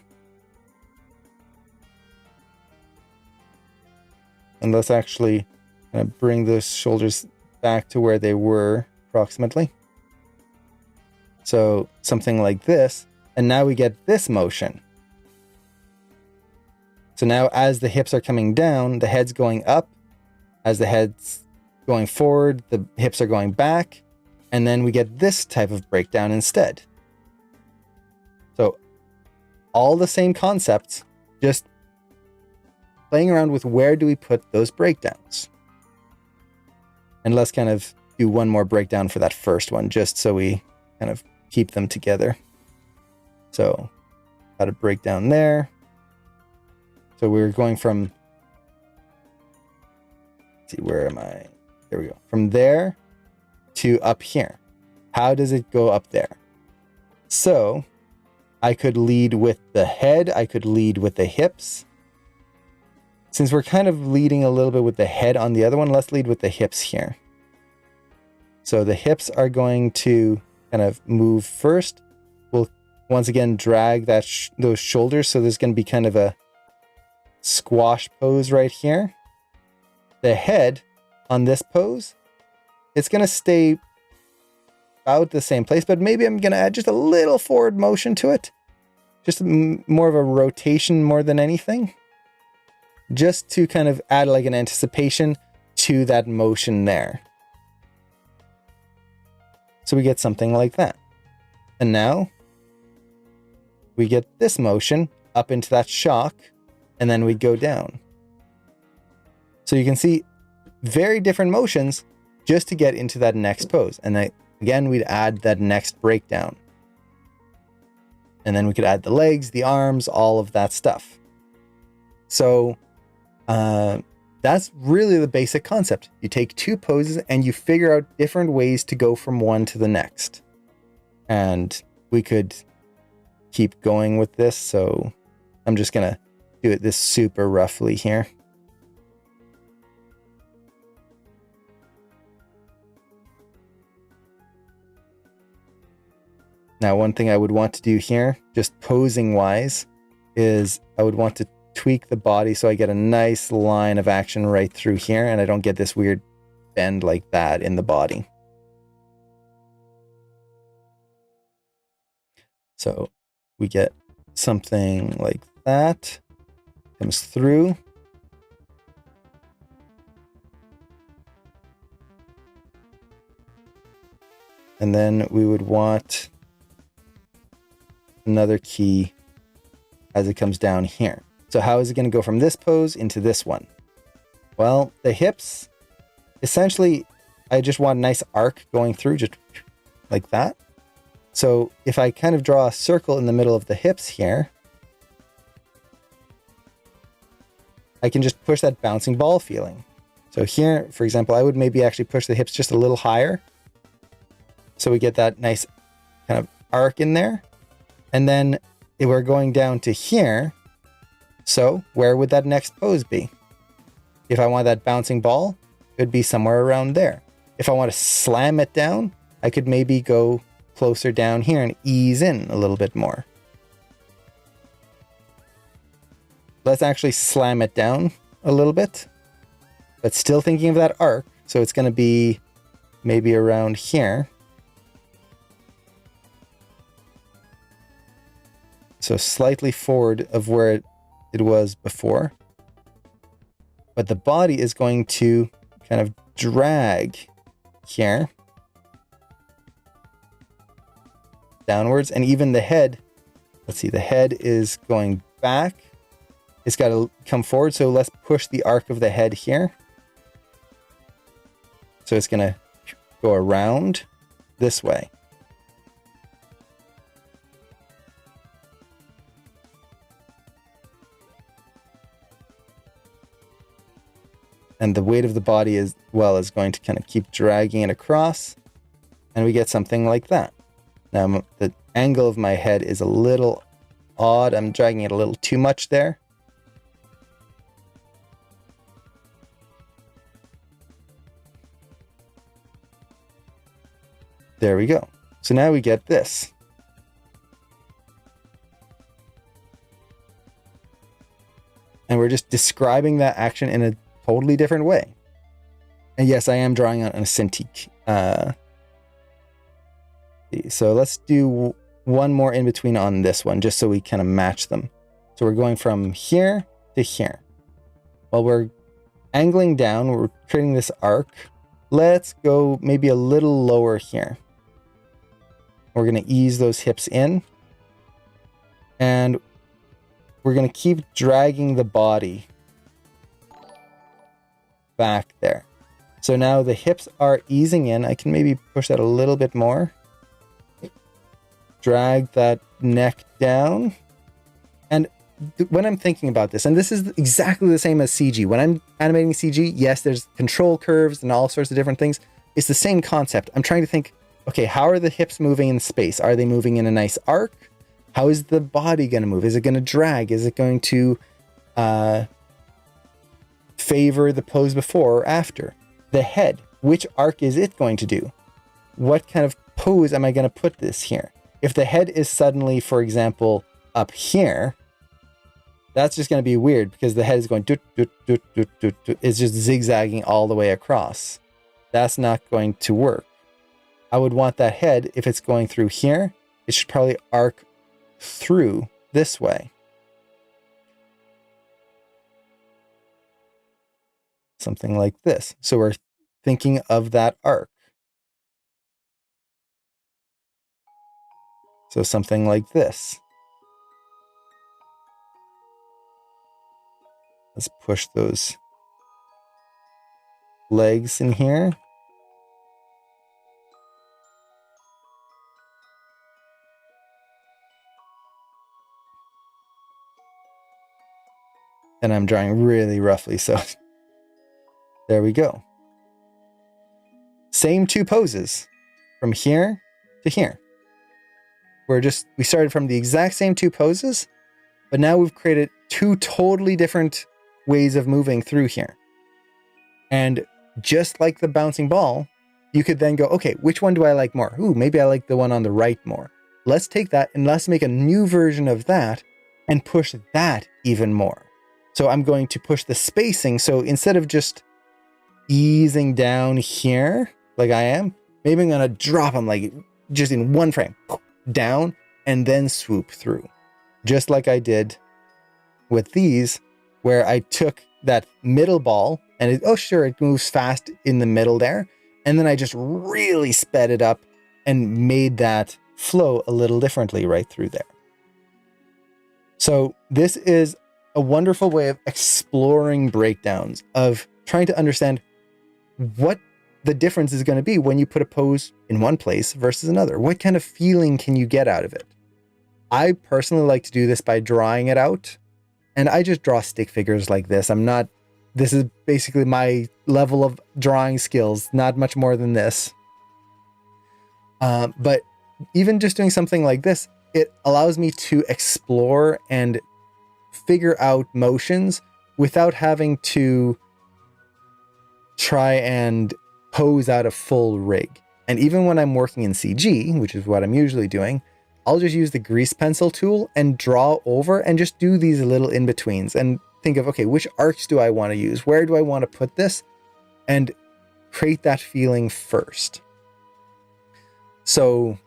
And let's actually bring those shoulders back to where they were approximately. So something like this. And now we get this motion. So now as the hips are coming down, the head's going up. As the head's going forward, the hips are going back. And then we get this type of breakdown instead. So all the same concepts, just playing around with where do we put those breakdowns. And let's kind of do one more breakdown for that first one, just so we kind of keep them together. So got a breakdown there. So we're going from, let's see, where am I? There we go. From there to up here. How does it go up there? So I could lead with the head. I could lead with the hips. Since we're kind of leading a little bit with the head on the other one, let's lead with the hips here. So the hips are going to kind of move first. We'll once again drag that those shoulders. So there's going to be kind of a squash pose right here. The head on this pose, it's going to stay about the same place, but maybe I'm going to add just a little forward motion to it. Just more of a rotation more than anything. Just to kind of add like an anticipation to that motion there. So we get something like that. And now we get this motion up into that shock, and then we go down. So you can see very different motions just to get into that next pose. And then again, we'd add that next breakdown. And then we could add the legs, the arms, all of that stuff. So that's really the basic concept. You take two poses and you figure out different ways to go from one to the next. And we could keep going with this. So I'm just going to do it this super roughly here. Now, one thing I would want to do here, just posing wise, is I would want to tweak the body so I get a nice line of action right through here and I don't get this weird bend like that in the body. So we get something like that, comes through. And then we would want another key as it comes down here. So how is it going to go from this pose into this one? Well, the hips, essentially, I just want a nice arc going through, just like that. So if I kind of draw a circle in the middle of the hips here, I can just push that bouncing ball feeling. So here, for example, I would maybe actually push the hips just a little higher. So we get that nice kind of arc in there. And then if we're going down to here, So where would that next pose be? If I want that bouncing ball, it would be somewhere around there. If I want to slam it down, I could maybe go closer down here and ease in a little bit more. Let's actually slam it down a little bit, but still thinking of that arc. So it's going to be maybe around here. So slightly forward of where it was before. But the body is going to kind of drag here downwards, and even the head, let's see, the head is going back. It's got to come forward, so let's push the arc of the head here. So it's going to go around this way. And the weight of the body as well is going to kind of keep dragging it across. And we get something like that. Now, the angle of my head is a little odd. I'm dragging it a little too much there. There we go. So now we get this. And we're just describing that action in a totally different way. And yes, I am drawing on a Cintiq. So let's do one more in between on this one, just so we kind of match them. So we're going from here to here. While we're angling down, we're creating this arc. Let's go maybe a little lower here. We're going to ease those hips in. And we're going to keep dragging the body back there. So now the hips are easing in. I can maybe push that a little bit more. Drag that neck down. And when I'm thinking about this, and this is exactly the same as CG. When I'm animating CG, yes, there's control curves and all sorts of different things. It's the same concept. I'm trying to think, okay, how are the hips moving in space? Are they moving in a nice arc? How is the body going to move? Is it going to drag? Is it going to favor the pose before or after? The head, which arc is it going to do? What kind of pose am I going to put this here? If the head is suddenly, for example, up here, that's just going to be weird because the head is going it's just zigzagging all the way across. That's not going to work. I would want that head, if it's going through here, it should probably arc through this way. Something like this. So we're thinking of that arc. So something like this. Let's push those legs in here. And I'm drawing really roughly, so there we go. Same two poses from here to here. We started from the exact same two poses, but now we've created two totally different ways of moving through here. And just like the bouncing ball, you could then go, okay, which one do I like more? Ooh, maybe I like the one on the right more. Let's take that and let's make a new version of that and push that even more. So I'm going to push the spacing. So instead of just easing down here like I am, maybe I'm going to drop them like just in one frame down and then swoop through. Just like I did with these, where I took that middle ball and it moves fast in the middle there. And then I just really sped it up and made that flow a little differently right through there. So this is a wonderful way of exploring breakdowns, of trying to understand what the difference is going to be when you put a pose in one place versus another. What kind of feeling can you get out of it? I personally like to do this by drawing it out. And I just draw stick figures like this. This is basically my level of drawing skills, not much more than this. But even just doing something like this, it allows me to explore and figure out motions without having to try and pose out a full rig. And even when I'm working in CG, which is what I'm usually doing, I'll just use the grease pencil tool and draw over and just do these little in-betweens and think of, okay, which arcs do I want to use? Where do I want to put this? And create that feeling first. So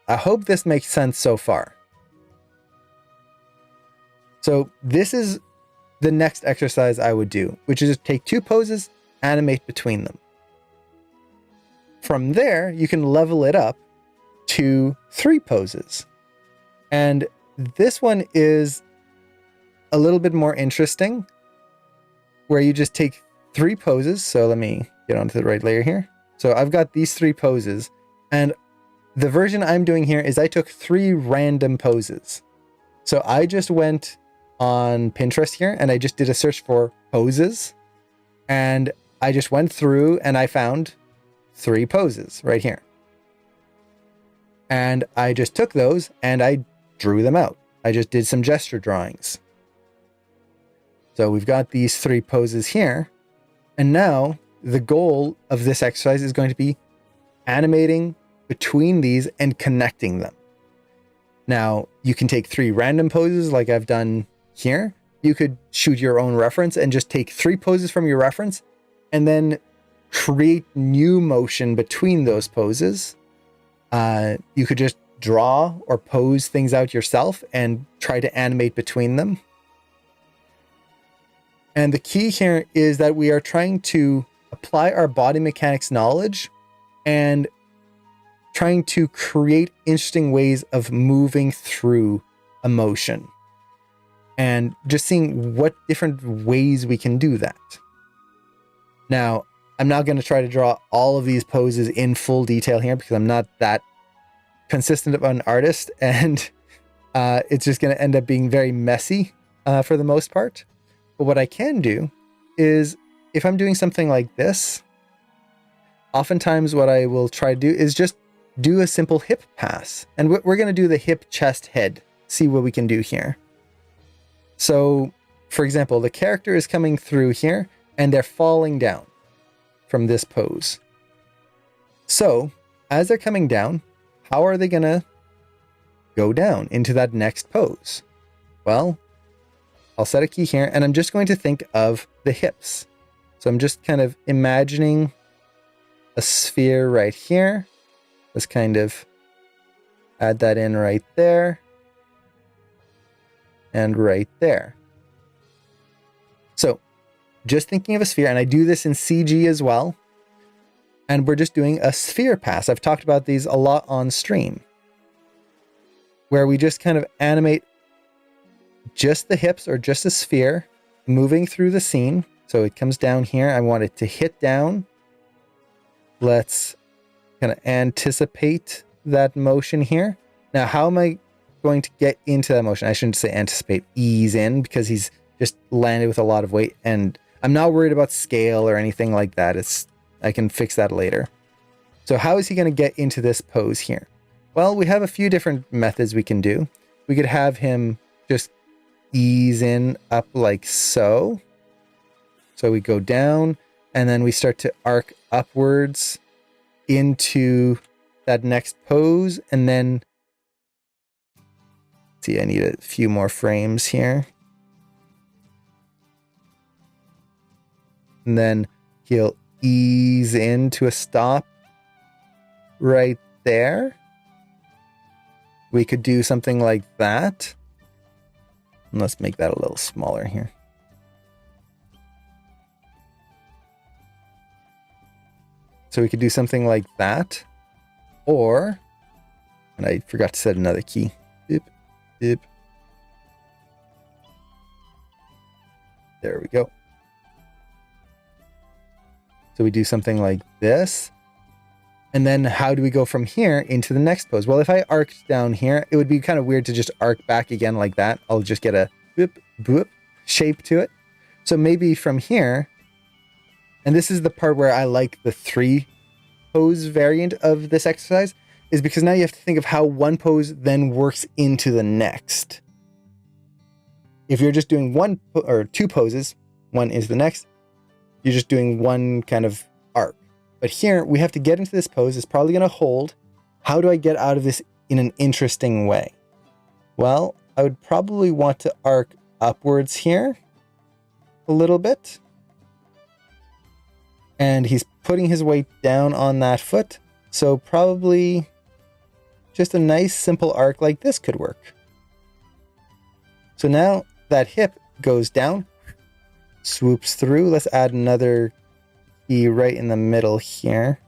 I hope this makes sense so far. So this is the next exercise I would do, which is just take 2 poses, animate between them. From there, you can level it up to 3 poses. And this one is a little bit more interesting, where you just take 3 poses. So let me get onto the right layer here. So I've got these 3 poses, and the version I'm doing here is I took 3 random poses. So I just went on Pinterest here and I just did a search for poses, and I just went through and I found 3 poses right here. And I just took those and I drew them out. I just did some gesture drawings. So we've got these 3 poses here. And now the goal of this exercise is going to be animating between these and connecting them. Now, you can take 3 random poses like I've done here. You could shoot your own reference and just take 3 poses from your reference and then create new motion between those poses. You could just draw or pose things out yourself and try to animate between them. And the key here is that we are trying to apply our body mechanics knowledge and trying to create interesting ways of moving through emotion and just seeing what different ways we can do that. Now, I'm not going to try to draw all of these poses in full detail here because I'm not that consistent of an artist, and it's just going to end up being very messy for the most part. But what I can do is, if I'm doing something like this, oftentimes what I will try to do is just do a simple hip pass. And we're going to do the hip, chest, head. See what we can do here. So, for example, the character is coming through here and they're falling down from this pose. So, as they're coming down, how are they going to go down into that next pose? Well, I'll set a key here and I'm just going to think of the hips. So I'm just kind of imagining a sphere right here. Let's kind of add that in right there and right there. So just thinking of a sphere, and I do this in CG as well. And we're just doing a sphere pass. I've talked about these a lot on stream, where we just kind of animate just the hips or just a sphere moving through the scene. So it comes down here. I want it to hit down. Let's kind of anticipate that motion here. Now, how am I going to get into that motion? I shouldn't say anticipate, ease in, because he's just landed with a lot of weight. And I'm not worried about scale or anything like that. I can fix that later. So how is he going to get into this pose here? Well, we have a few different methods we can do. We could have him just ease in up like so. So we go down and then we start to arc upwards into that next pose. And then, see, I need a few more frames here. And then he'll ease into a stop right there. We could do something like that. And let's make that a little smaller here. So we could do something like that. Or, and I forgot to set another key. Dip, dip. There we go. So we do something like this. And then how do we go from here into the next pose? Well, if I arced down here, it would be kind of weird to just arc back again like that. I'll just get a boop, boop shape to it. So maybe from here, and this is the part where I like the 3 pose variant of this exercise, is because now you have to think of how one pose then works into the next. if you're just doing one or two poses, one is the next, you're just doing one kind of arc. But here we have to get into this pose. It's probably going to hold. How do I get out of this in an interesting way? Well, I would probably want to arc upwards here a little bit. And he's putting his weight down on that foot. So probably just a nice simple arc like this could work. So now that hip goes down, swoops through. Let's add another key right in the middle here,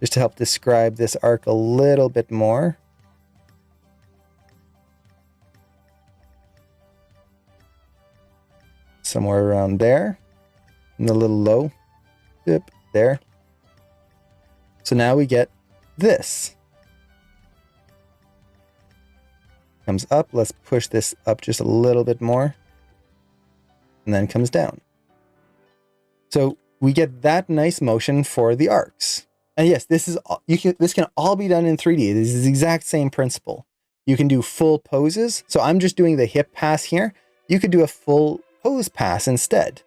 just to help describe this arc a little bit more. Somewhere around there, and a little low dip there. So now we get this. Comes up. Let's push this up just a little bit more, and then comes down. So we get that nice motion for the arcs. And yes, this can all be done in 3D. This is the exact same principle. You can do full poses. So I'm just doing the hip pass here. You could do a full pose pass instead.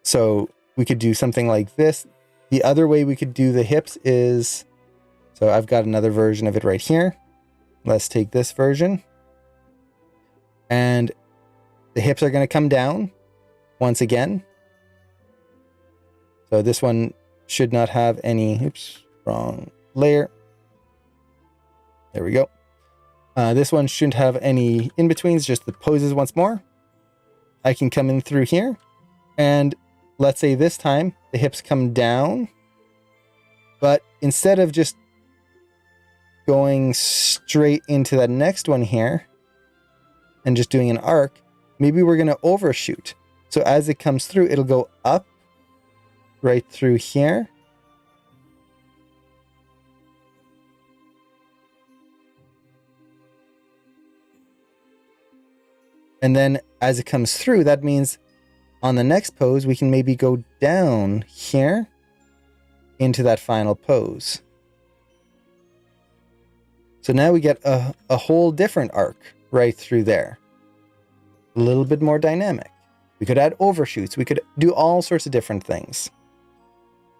So we could do something like this. The other way we could do the hips is, so I've got another version of it right here. Let's take this version. And the hips are going to come down once again. So this one should not have any, oops, wrong layer. There we go. This one shouldn't have any in-betweens, just the poses once more. I can come in through here. And let's say this time the hips come down. But instead of just going straight into that next one here and just doing an arc, maybe we're going to overshoot. So as it comes through, it'll go up right through here. And then as it comes through, that means on the next pose, we can maybe go down here into that final pose. So now we get a whole different arc right through there. A little bit more dynamic. We could add overshoots. We could do all sorts of different things.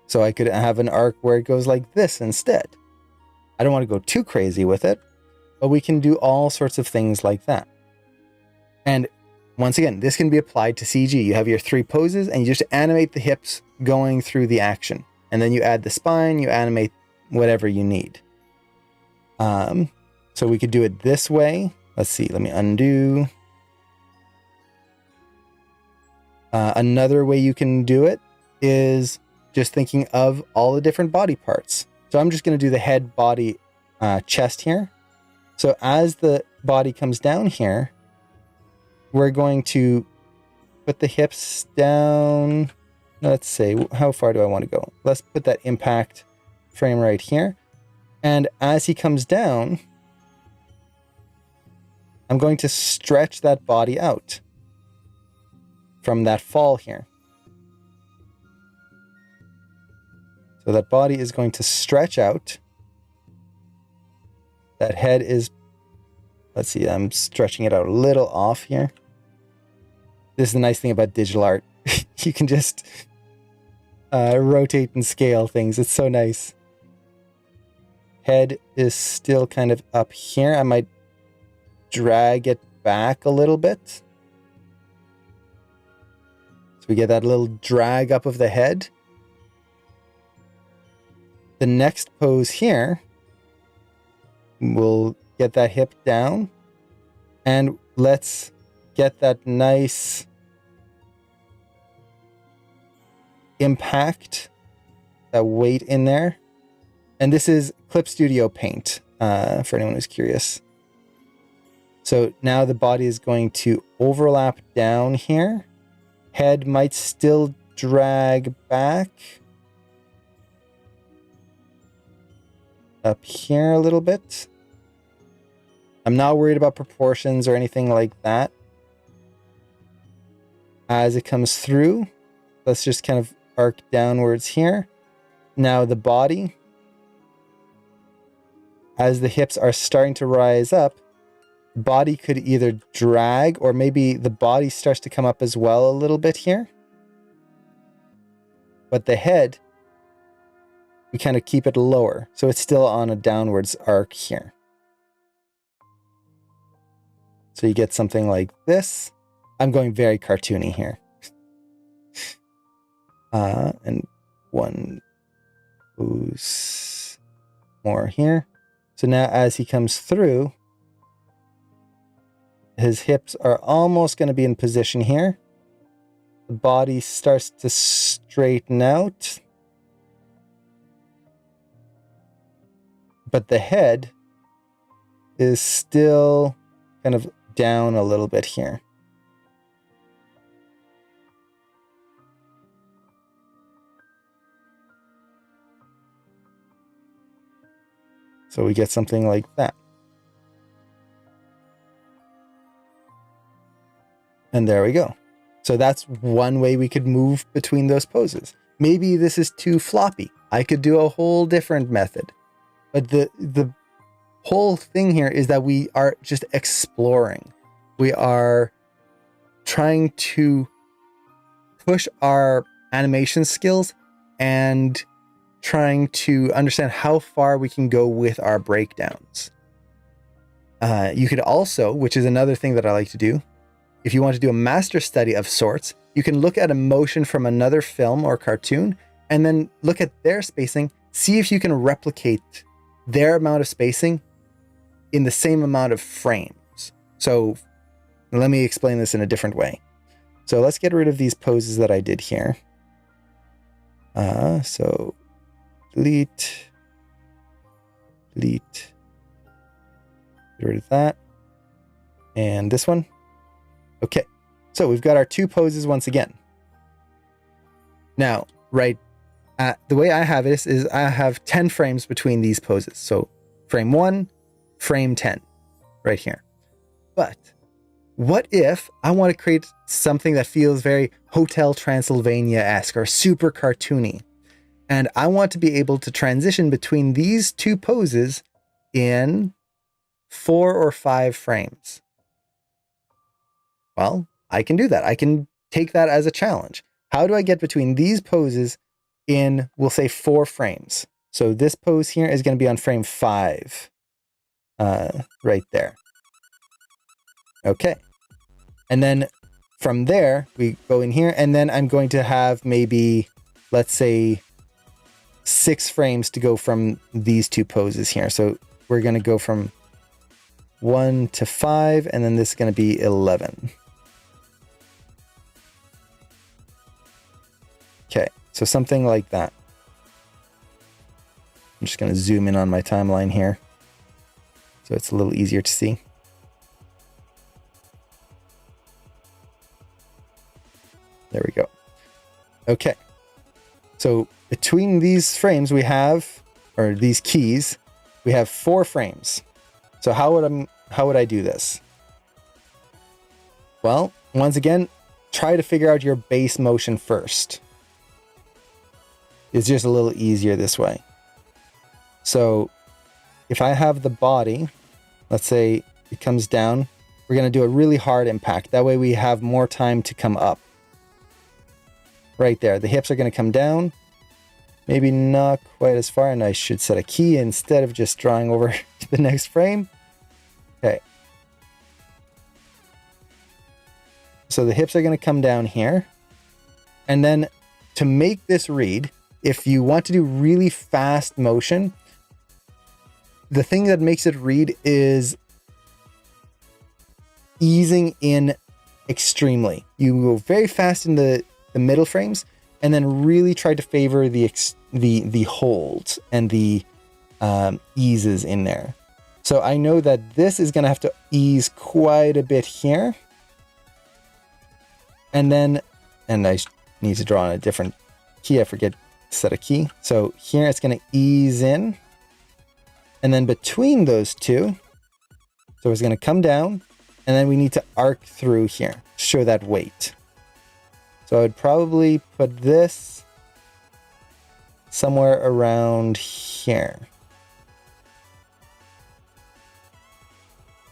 So I could have an arc where it goes like this instead. I don't want to go too crazy with it, but we can do all sorts of things like that. And once again, this can be applied to CG. You have your 3 poses and you just animate the hips going through the action. And then you add the spine, you animate whatever you need. So we could do it this way. Let's see, let me undo. Another way you can do it is just thinking of all the different body parts. So I'm just going to do the head, body, chest here. So as the body comes down here, we're going to put the hips down. Let's say, how far do I want to go? Let's put that impact frame right here. And as he comes down, I'm going to stretch that body out from that fall here. So that body is going to stretch out. That head is, let's see, I'm stretching it out a little off here. This is the nice thing about digital art. You can just rotate and scale things. It's so nice. Head is still kind of up here. I might drag it back a little bit. So we get that little drag up of the head. The next pose here, we'll get that hip down. And let's get that nice impact, that weight in there. And this is Clip Studio Paint, for anyone who's curious. So now the body is going to overlap down here. Head might still drag back up here a little bit. I'm not worried about proportions or anything like that. As it comes through, let's just kind of arc downwards here. Now the body, as the hips are starting to rise up, The body could either drag, or maybe the body starts to come up as well a little bit here. But the head, we kind of keep it lower, so it's still on a downwards arc here. So you get something like this. I'm going very cartoony here. And one goes more here. So now as he comes through, his hips are almost going to be in position here. The body starts to straighten out. But the head is still kind of down a little bit here. So we get something like that. And there we go. So that's one way we could move between those poses. Maybe this is too floppy. I could do a whole different method. But the whole thing here is that we are just exploring. We are trying to push our animation skills and trying to understand how far we can go with our breakdowns. You could also, which is another thing that I like to do, if you want to do a master study of sorts, you can look at a motion from another film or cartoon and then look at their spacing, see if you can replicate their amount of spacing in the same amount of frames. So let me explain this in a different way. So let's get rid of these poses that I did here. So delete, get rid of that. And this one. Okay, so we've got our two poses once again. Now, right, the way I have this is I have 10 frames between these poses. So frame 1, frame 10, right here. But what if I want to create something that feels very Hotel Transylvania-esque or super cartoony? And I want to be able to transition between these two poses in 4 or 5 frames. Well, I can do that. I can take that as a challenge. How do I get between these poses in, we'll say, 4 frames? So this pose here is going to be on frame 5, right there. Okay. And then from there, we go in here, and then I'm going to have maybe, let's say, 6 frames to go from these two poses here. So we're going to go from 1 to 5, and then this is going to be 11. Okay, so something like that. I'm just going to zoom in on my timeline here so it's a little easier to see. There we go. Okay, so between these frames we have, or these keys, we have 4 frames. So how would I do this? Well, once again, try to figure out your base motion first. It's just a little easier this way. So if I have the body, let's say it comes down, we're going to do a really hard impact. That way we have more time to come up. Right there, the hips are going to come down. Maybe not quite as far, and I should set a key instead of just drawing over to the next frame. Okay. So the hips are going to come down here. And then to make this read, if you want to do really fast motion, the thing that makes it read is easing in extremely. You go very fast in the middle frames, and then really try to favor the holds and the eases in there. So I know that this is going to have to ease quite a bit here. And then, and I need to draw on a different key. I forget to set a key. So here it's going to ease in. And then between those two, so it's going to come down, and then we need to arc through here to show that weight. So I would probably put this somewhere around here.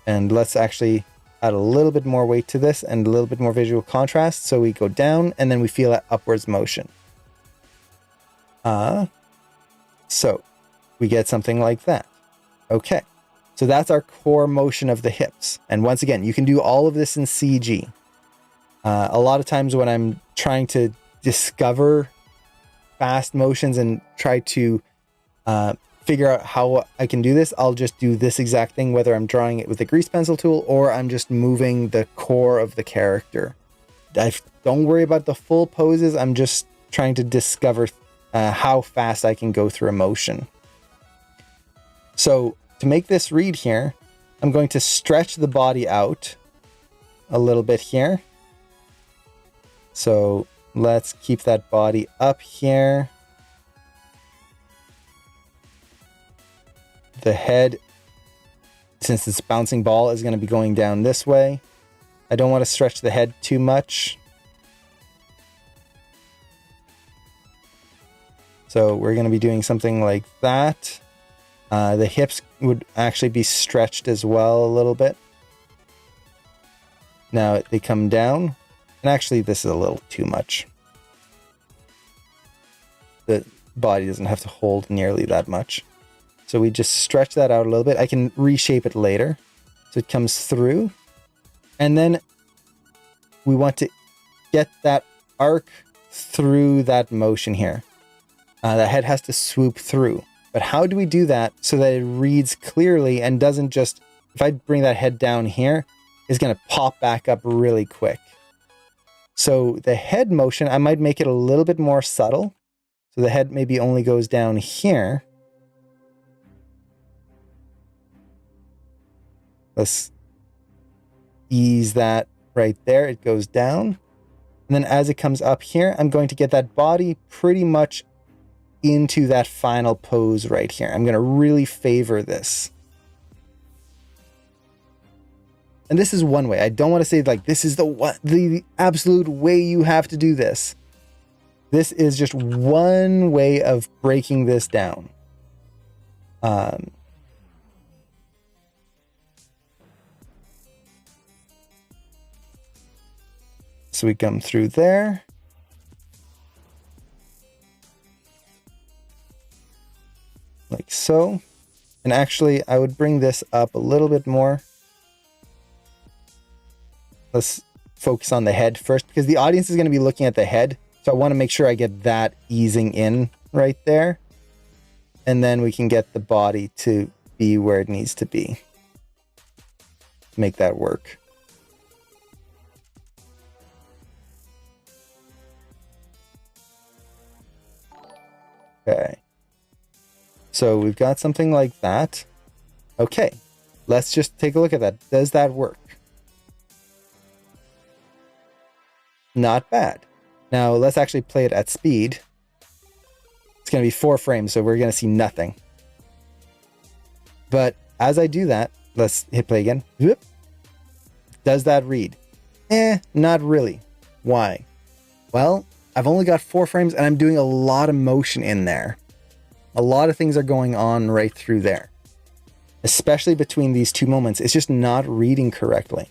And let's actually add a little bit more weight to this and a little bit more visual contrast. So we go down and then we feel that upwards motion. So we get something like that. Okay. So that's our core motion of the hips. And once again, you can do all of this in CG. A lot of times when I'm trying to discover fast motions and try to figure out how I can do this, I'll just do this exact thing, whether I'm drawing it with a grease pencil tool or I'm just moving the core of the character. Don't worry about the full poses. I'm just trying to discover how fast I can go through a motion. So to make this read here, I'm going to stretch the body out a little bit here. So let's keep that body up here. The head, since it's bouncing ball, is going to be going down this way. I don't want to stretch the head too much. So we're going to be doing something like that. The hips would actually be stretched as well a little bit. Now they come down. And actually, this is a little too much. The body doesn't have to hold nearly that much. So we just stretch that out a little bit. I can reshape it later. So it comes through. And then we want to get that arc through that motion here. The head has to swoop through. But how do we do that so that it reads clearly and doesn't just, if I bring that head down here, it's going to pop back up really quick. So the head motion, I might make it a little bit more subtle. So the head maybe only goes down here. Let's ease that right there. It goes down. And then as it comes up here, I'm going to get that body pretty much into that final pose right here. I'm going to really favor this. And this is one way. I don't want to say like this is the absolute way you have to do this. This is just one way of breaking this down. So we come through there. Like so. And actually, I would bring this up a little bit more. Let's focus on the head first because the audience is going to be looking at the head. So I want to make sure I get that easing in right there. And then we can get the body to be where it needs to be. Make that work. Okay. So we've got something like that. Okay. Let's just take a look at that. Does that work? Not bad. Now let's actually play it at speed. It's going to be 4 frames, so we're going to see nothing. But as I do that, let's hit play again. Whoop. Does that read? Not really. Why? Well, I've only got 4 frames and I'm doing a lot of motion in there. A lot of things are going on right through there. Especially between these 2 moments. It's just not reading correctly.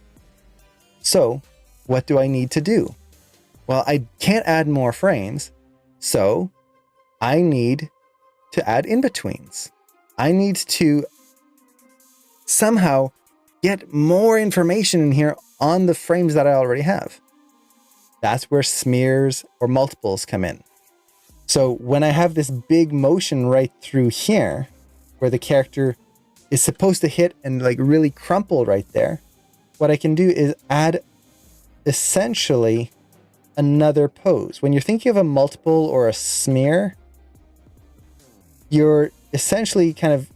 So, what do I need to do? Well, I can't add more frames, so I need to add in-betweens. I need to somehow get more information in here on the frames that I already have. That's where smears or multiples come in. So when I have this big motion right through here, where the character is supposed to hit and like really crumple right there, what I can do is add essentially another pose. When you're thinking of a multiple or a smear, you're essentially kind of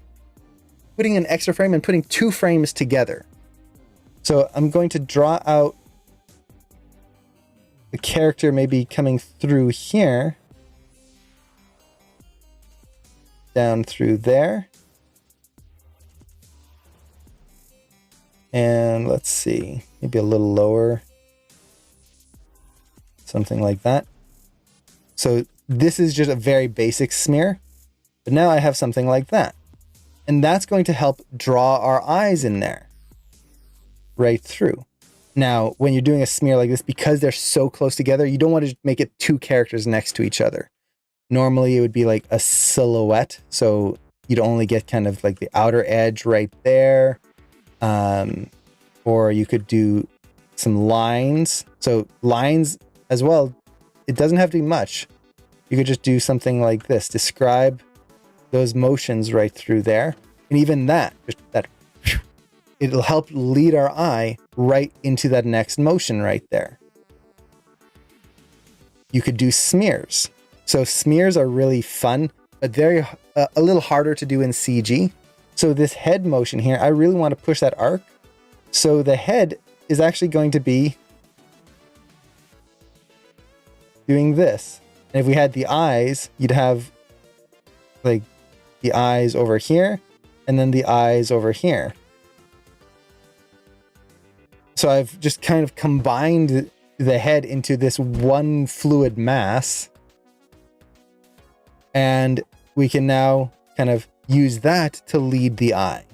putting an extra frame and putting 2 frames together. So I'm going to draw out the character maybe coming through here, down through there. And let's see, maybe a little lower. Something like that. So this is just a very basic smear, but now I have something like that. And that's going to help draw our eyes in there. right through. Now, when you're doing a smear like this, because they're so close together, you don't want to make it two characters next to each other. Normally, it would be like a silhouette. So you'd only get kind of like the outer edge right there. Or you could do some lines. So lines as well, it doesn't have to be much. You could just do something like this. Describe those motions right through there. And even that, just that, it'll help lead our eye right into that next motion right there. You could do smears. So smears are really fun, but they're a little harder to do in CG. So this head motion here, I really want to push that arc. So the head is actually going to be doing this. And if we had the eyes, you'd have like the eyes over here and then the eyes over here. So I've just kind of combined the head into this one fluid mass. And we can now kind of use that to lead the eye.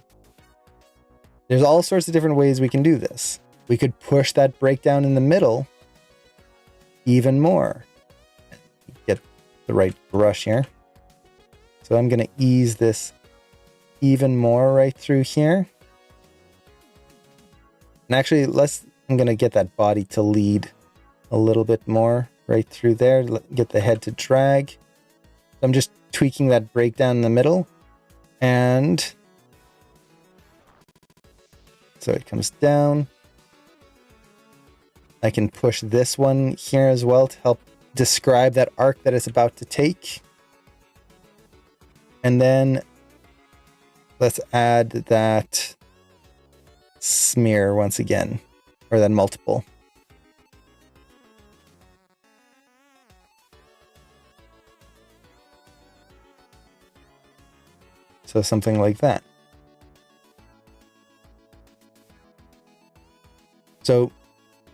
There's all sorts of different ways we can do this. We could push that breakdown in the middle even more. Get the right brush here. So I'm going to ease this even more right through here. And actually, I'm going to get that body to lead a little bit more right through there. Get the head to drag. I'm just tweaking that breakdown in the middle. And so it comes down. I can push this one here as well to help describe that arc that it's about to take. And then let's add that smear once again, or that multiple. So something like that. So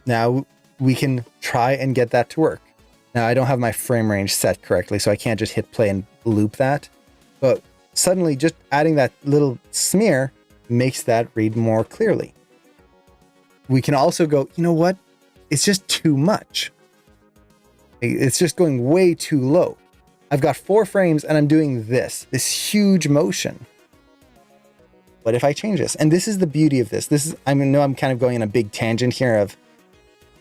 now we can try and get that to work. Now I don't have my frame range set correctly, so I can't just hit play and loop that. But suddenly just adding that little smear makes that read more clearly. We can also go, you know what? It's just too much. It's just going way too low. I've got 4 frames and I'm doing this huge motion. What if I change this? And this is the beauty of this. I know I'm kind of going in a big tangent here of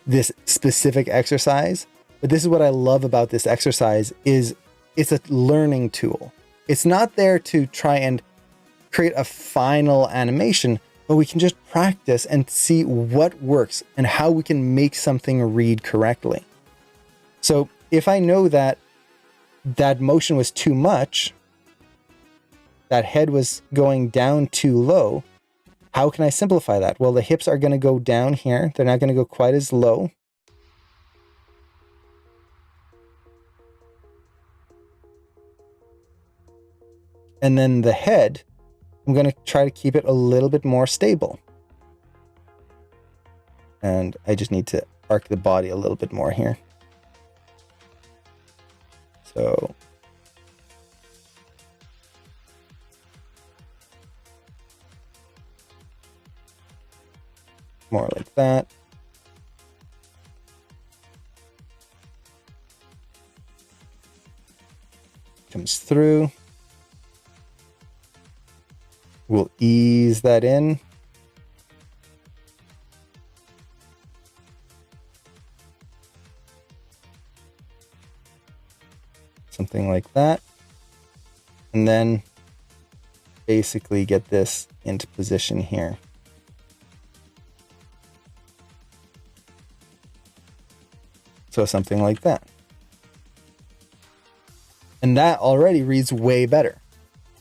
this specific exercise, but this is what I love about this exercise is it's a learning tool. It's not there to try and create a final animation, but we can just practice and see what works and how we can make something read correctly. So if I know that that motion was too much, that head was going down too low, how can I simplify that? Well, the hips are going to go down here. They're not going to go quite as low. And then the head, I'm going to try to keep it a little bit more stable. And I just need to arc the body a little bit more here. So more like that. Comes through. We'll ease that in. Something like that. And then basically get this into position here. So something like that. And that already reads way better.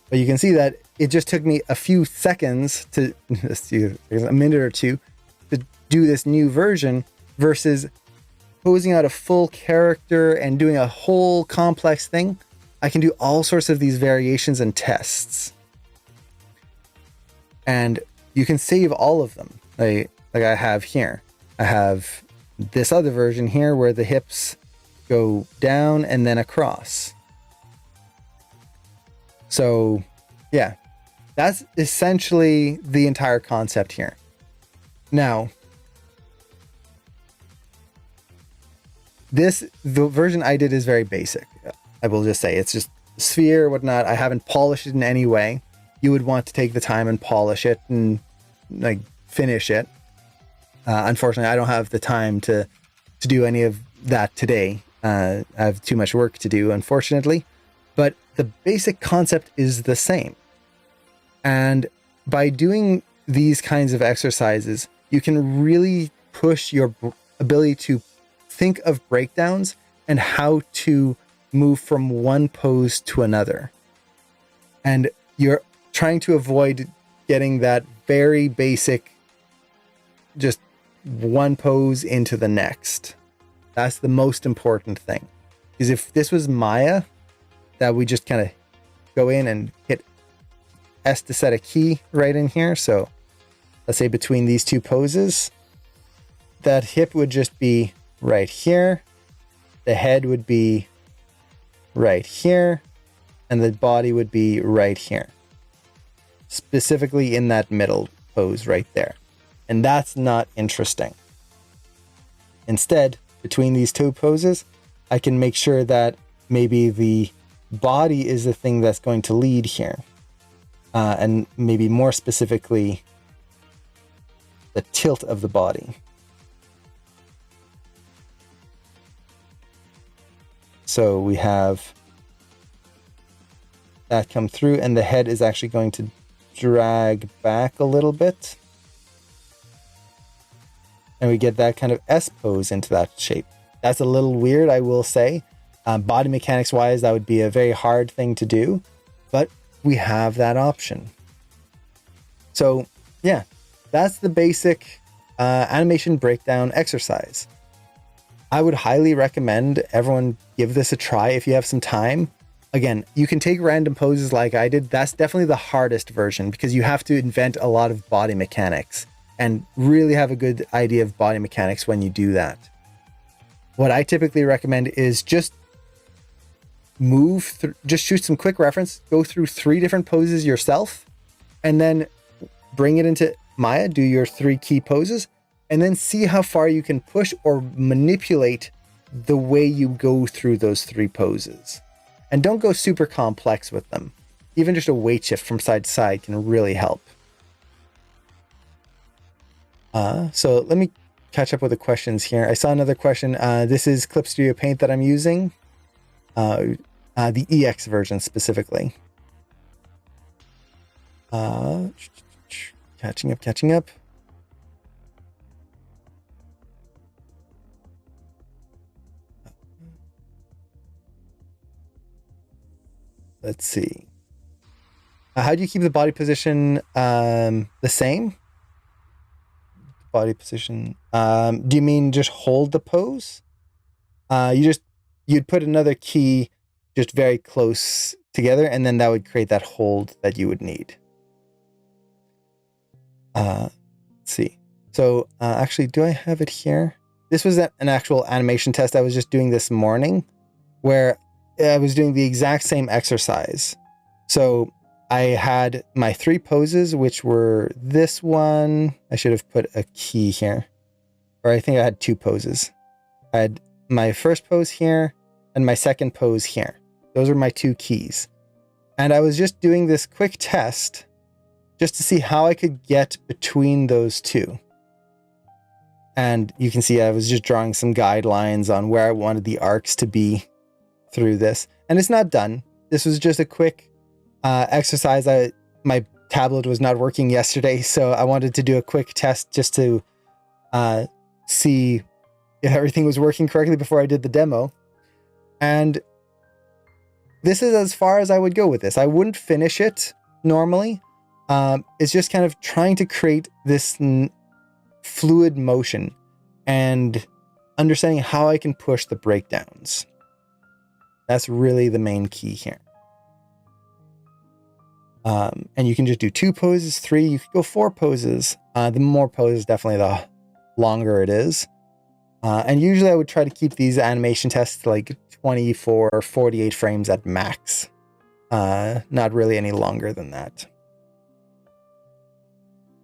But you can see that it just took me a few seconds to, a minute or two, to do this new version versus posing out a full character and doing a whole complex thing. I can do all sorts of these variations and tests. And you can save all of them. Like I have here. I have this other version here where the hips go down and then across. So yeah, that's essentially the entire concept here. Now, the version I did is very basic. I will just say it's just sphere, whatnot. I haven't polished it in any way. You would want to take the time and polish it and like finish it. Unfortunately, I don't have the time to do any of that today. I have too much work to do, unfortunately. But the basic concept is the same. And by doing these kinds of exercises, you can really push your ability to think of breakdowns and how to move from one pose to another. And you're trying to avoid getting that very basic, just one pose into the next. That's the most important thing. Because if this was Maya, that we just kind of go in and hit S to set a key right in here. So let's say between these two poses, that hip would just be right here. The head would be right here. And the body would be right here. Specifically in that middle pose right there. And that's not interesting. Instead, between these two poses, I can make sure that maybe the body is the thing that's going to lead here. And maybe more specifically, the tilt of the body. So we have that come through, and the head is actually going to drag back a little bit. And we get that kind of S pose into that shape. That's a little weird, I will say. Body mechanics wise, that would be a very hard thing to do, but we have that option. So yeah, that's the basic animation breakdown exercise. I would highly recommend everyone give this a try if you have some time. Again, you can take random poses like I did. That's definitely the hardest version because you have to invent a lot of body mechanics and really have a good idea of body mechanics when you do that. What I typically recommend is just just shoot some quick reference, go through 3 different poses yourself, and then bring it into Maya, do your 3 key poses, and then see how far you can push or manipulate the way you go through those 3 poses. And don't go super complex with them. Even just a weight shift from side to side can really help. So let me catch up with the questions here. I saw another question. This is Clip Studio Paint that I'm using. The EX version specifically. Catching up. Let's see. How do you keep the body position the same? Body position. Do you mean just hold the pose? You'd put another key just very close together, and then that would create that hold that you would need. Let's see. So actually, do I have it here? This was an actual animation test I was just doing this morning, where I was doing the exact same exercise. So I had my 3 poses, which were this one. I should have put a key here. Or I think I had 2 poses. I had my first pose here and my second pose here. Those were my 2 keys. And I was just doing this quick test just to see how I could get between those 2. And you can see I was just drawing some guidelines on where I wanted the arcs to be through this. And it's not done. This was just a quick exercise. My tablet was not working yesterday, so I wanted to do a quick test just to see if everything was working correctly before I did the demo. And this is as far as I would go with this. I wouldn't finish it normally. It's just kind of trying to create this fluid motion and understanding how I can push the breakdowns. That's really the main key here. And you can just do 2 poses, 3, you could go 4 poses. The more poses, definitely the longer it is. And usually I would try to keep these animation tests to like 24 or 48 frames at max. Not really any longer than that.